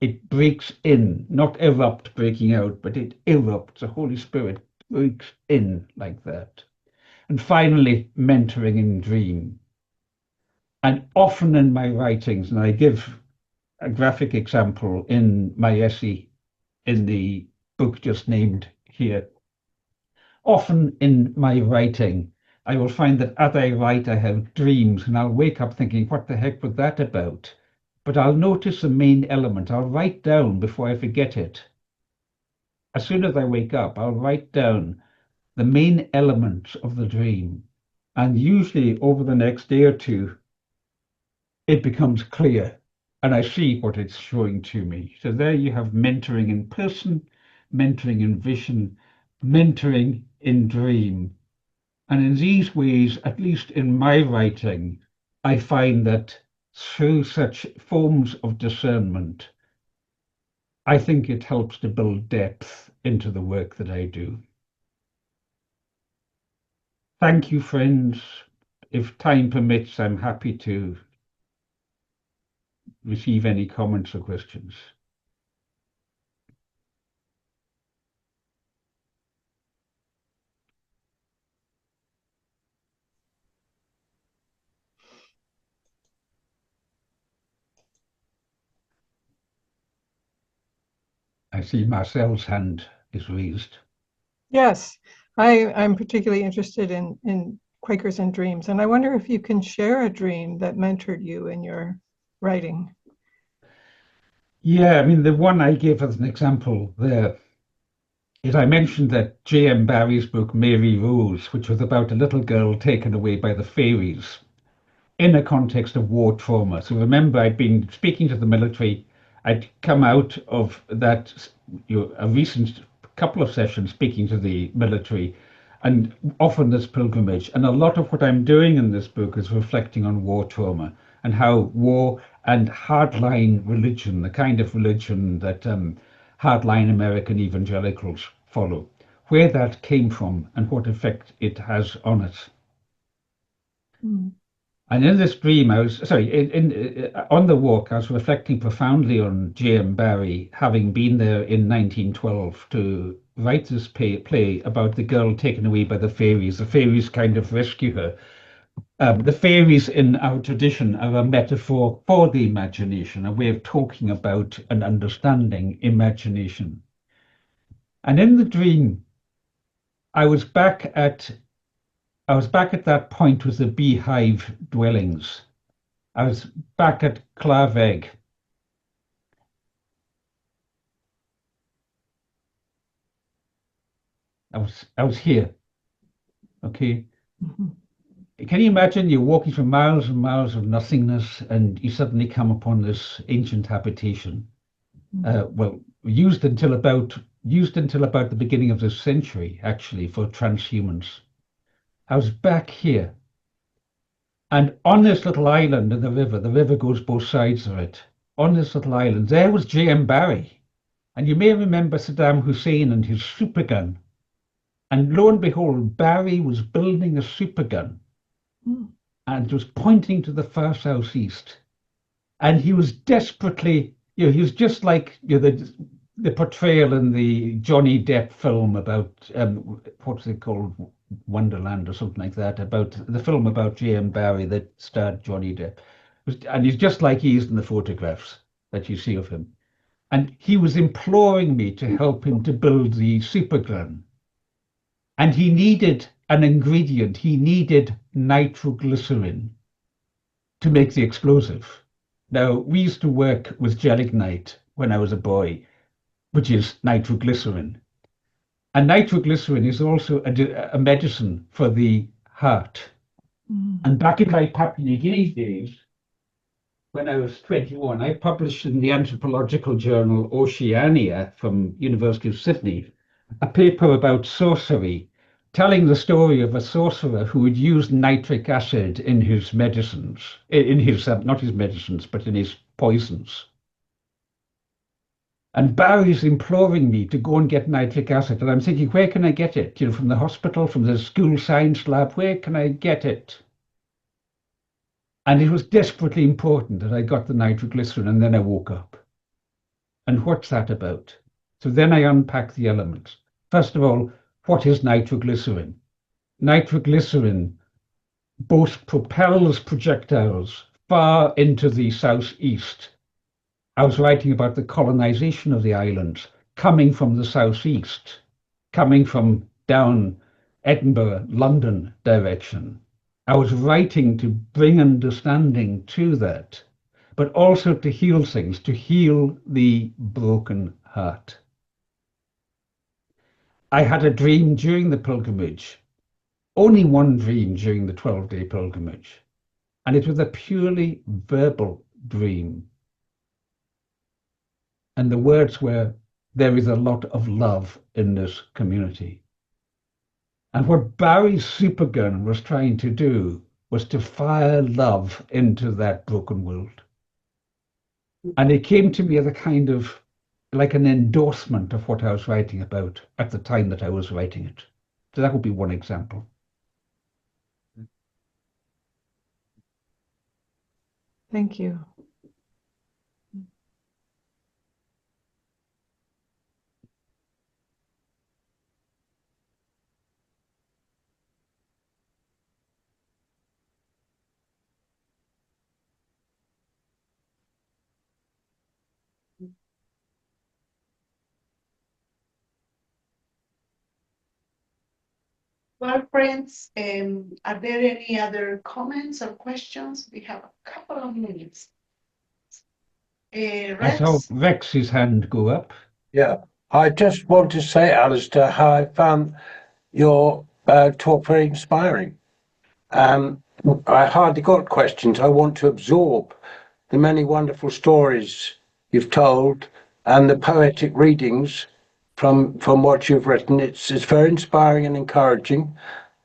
It breaks in, not erupt, breaking out, but it erupts. The Holy Spirit breaks in like that. And finally, mentoring in dream. And often in my writings, and I give a graphic example in my essay in the book just named here, often in my writing, I will find that as I write, I have dreams, and I'll wake up thinking, what the heck was that about? But I'll notice the main element. I'll write down before I forget it. As soon as I wake up, I'll write down the main elements of the dream. And usually over the next day or two, it becomes clear and I see what it's showing to me. So there you have mentoring in person, mentoring in vision, mentoring in dream. And in these ways, at least in my writing, I find that through such forms of discernment, I think it helps to build depth into the work that I do. Thank you, friends. If time permits, I'm happy to receive any comments or questions. I see Marcel's hand is raised. Yes, I'm particularly interested in Quakers and dreams, and I wonder if you can share a dream that mentored you in your writing. Yeah, I mean, the one I gave as an example there is I mentioned that J.M. Barrie's book, Mary Rose, which was about a little girl taken away by the fairies in a context of war trauma. So remember, I'd been speaking to the military. I'd come out of that, a recent couple of sessions speaking to the military, and often this pilgrimage. And a lot of what I'm doing in this book is reflecting on war trauma and how war and hardline religion, the kind of religion that hardline American evangelicals follow, where that came from and what effect it has on it. Mm. And in this dream, I was on the walk. I was reflecting profoundly on J.M. Barrie, having been there in 1912 to write this play about the girl taken away by the fairies. The fairies kind of rescue her. The fairies in our tradition are a metaphor for the imagination, a way of talking about and understanding imagination. And in the dream, I was back at that point with the beehive dwellings. I was back at Claveg. I was here. Okay. Mhm. Can you imagine you're walking through miles and miles of nothingness and you suddenly come upon this ancient habitation? Well, used until about the beginning of this century, actually, for transhumans. I was back here. And on this little island in the river goes both sides of it. On this little island, there was J.M. Barrie. And you may remember Saddam Hussein and his supergun. And lo and behold, Barrie was building a supergun and was pointing to the far southeast. And he was desperately, he was just like the portrayal in the Johnny Depp film about, what's it called? Wonderland or something like that, about the film about J.M. Barrie that starred Johnny Depp. And he's just like he is in the photographs that you see of him. And he was imploring me to help him to build the supergun. And he needed an ingredient. He needed nitroglycerin to make the explosive. Now, we used to work with gelignite when I was a boy, which is nitroglycerin. And nitroglycerin is also a medicine for the heart. And back in my Papua New Guinea days, when I was 21, I published in the anthropological journal Oceania from University of Sydney a paper about sorcery, telling the story of a sorcerer who had used nitric acid in his medicines, in his, not his medicines, but in his poisons. And Barry's imploring me to go and get nitric acid. And I'm thinking, where can I get it? You know, from the hospital, from the school science lab, where can I get it? And it was desperately important that I got the nitroglycerin, and then I woke up. And what's that about? So then I unpack the elements. First of all, what is nitroglycerin? Nitroglycerin both propels projectiles far into the southeast. I was writing about the colonization of the islands coming from the southeast, coming from down Edinburgh, London direction. I was writing to bring understanding to that, but also to heal things, to heal the broken heart. I had a dream during the pilgrimage, only one dream during the 12-day pilgrimage, and it was a purely verbal dream. And the words were, there is a lot of love in this community. And what Barry's supergun was trying to do was to fire love into that broken world. And it came to me as a kind of, like an endorsement of what I was writing about at the time that I was writing it. So that would be one example. Thank you. Well, friends, are there any other comments or questions? We have a couple of minutes. I saw Rex? Rex's hand go up. Yeah, I just want to say, Alastair, how I found your talk very inspiring. I hardly got questions. I want to absorb the many wonderful stories you've told and the poetic readings from what you've written. It's very inspiring and encouraging,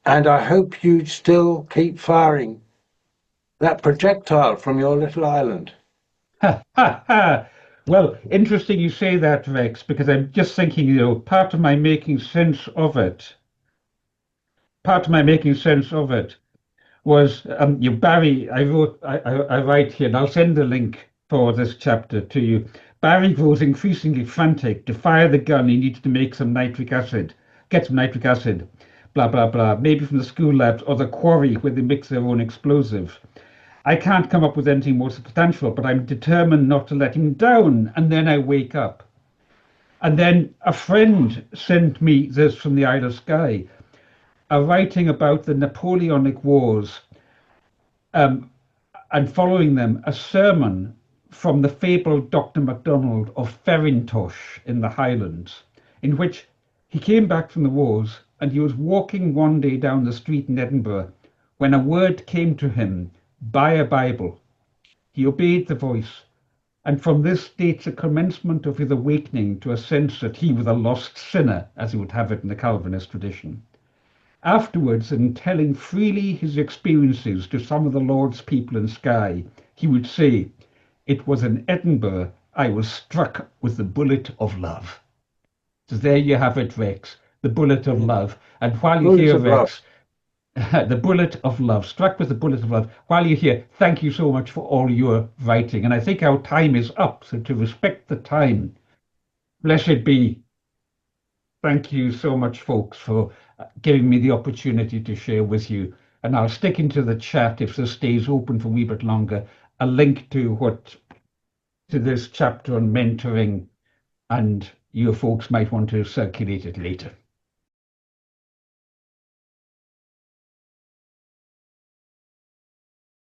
and I hope you still keep firing that projectile from your little island. Ha, ha, ha. Well, interesting you say that, Rex, because I'm just thinking, you know, part of my making sense of it was, Barry, I write here, and I'll send the link for this chapter to you. Barry grows increasingly frantic. To fire the gun, he needs to make some nitric acid, get some nitric acid, blah, blah, blah, maybe from the school labs or the quarry where they mix their own explosive. I can't come up with anything more substantial, but I'm determined not to let him down. And then I wake up. And then a friend sent me this from the Isle of Skye, a writing about the Napoleonic Wars, and following them, a sermon from the fabled Dr. MacDonald of Ferintosh in the Highlands, in which he came back from the wars and he was walking one day down the street in Edinburgh when a word came to him, buy a Bible. He obeyed the voice, and from this dates a commencement of his awakening to a sense that he was a lost sinner, as he would have it in the Calvinist tradition. Afterwards, in telling freely his experiences to some of the Lord's people in Skye, he would say, it was in Edinburgh I was struck with the bullet of love. So there you have it, Rex, the bullet of love. And while you're here, Rex, the bullet of love, struck with the bullet of love. While you're here, thank you so much for all your writing. And I think our time is up, so to respect the time, blessed be. Thank you so much, folks, for giving me the opportunity to share with you. And I'll stick into the chat, if this stays open for a wee bit longer, a link to this chapter on mentoring and you folks might want to circulate it later.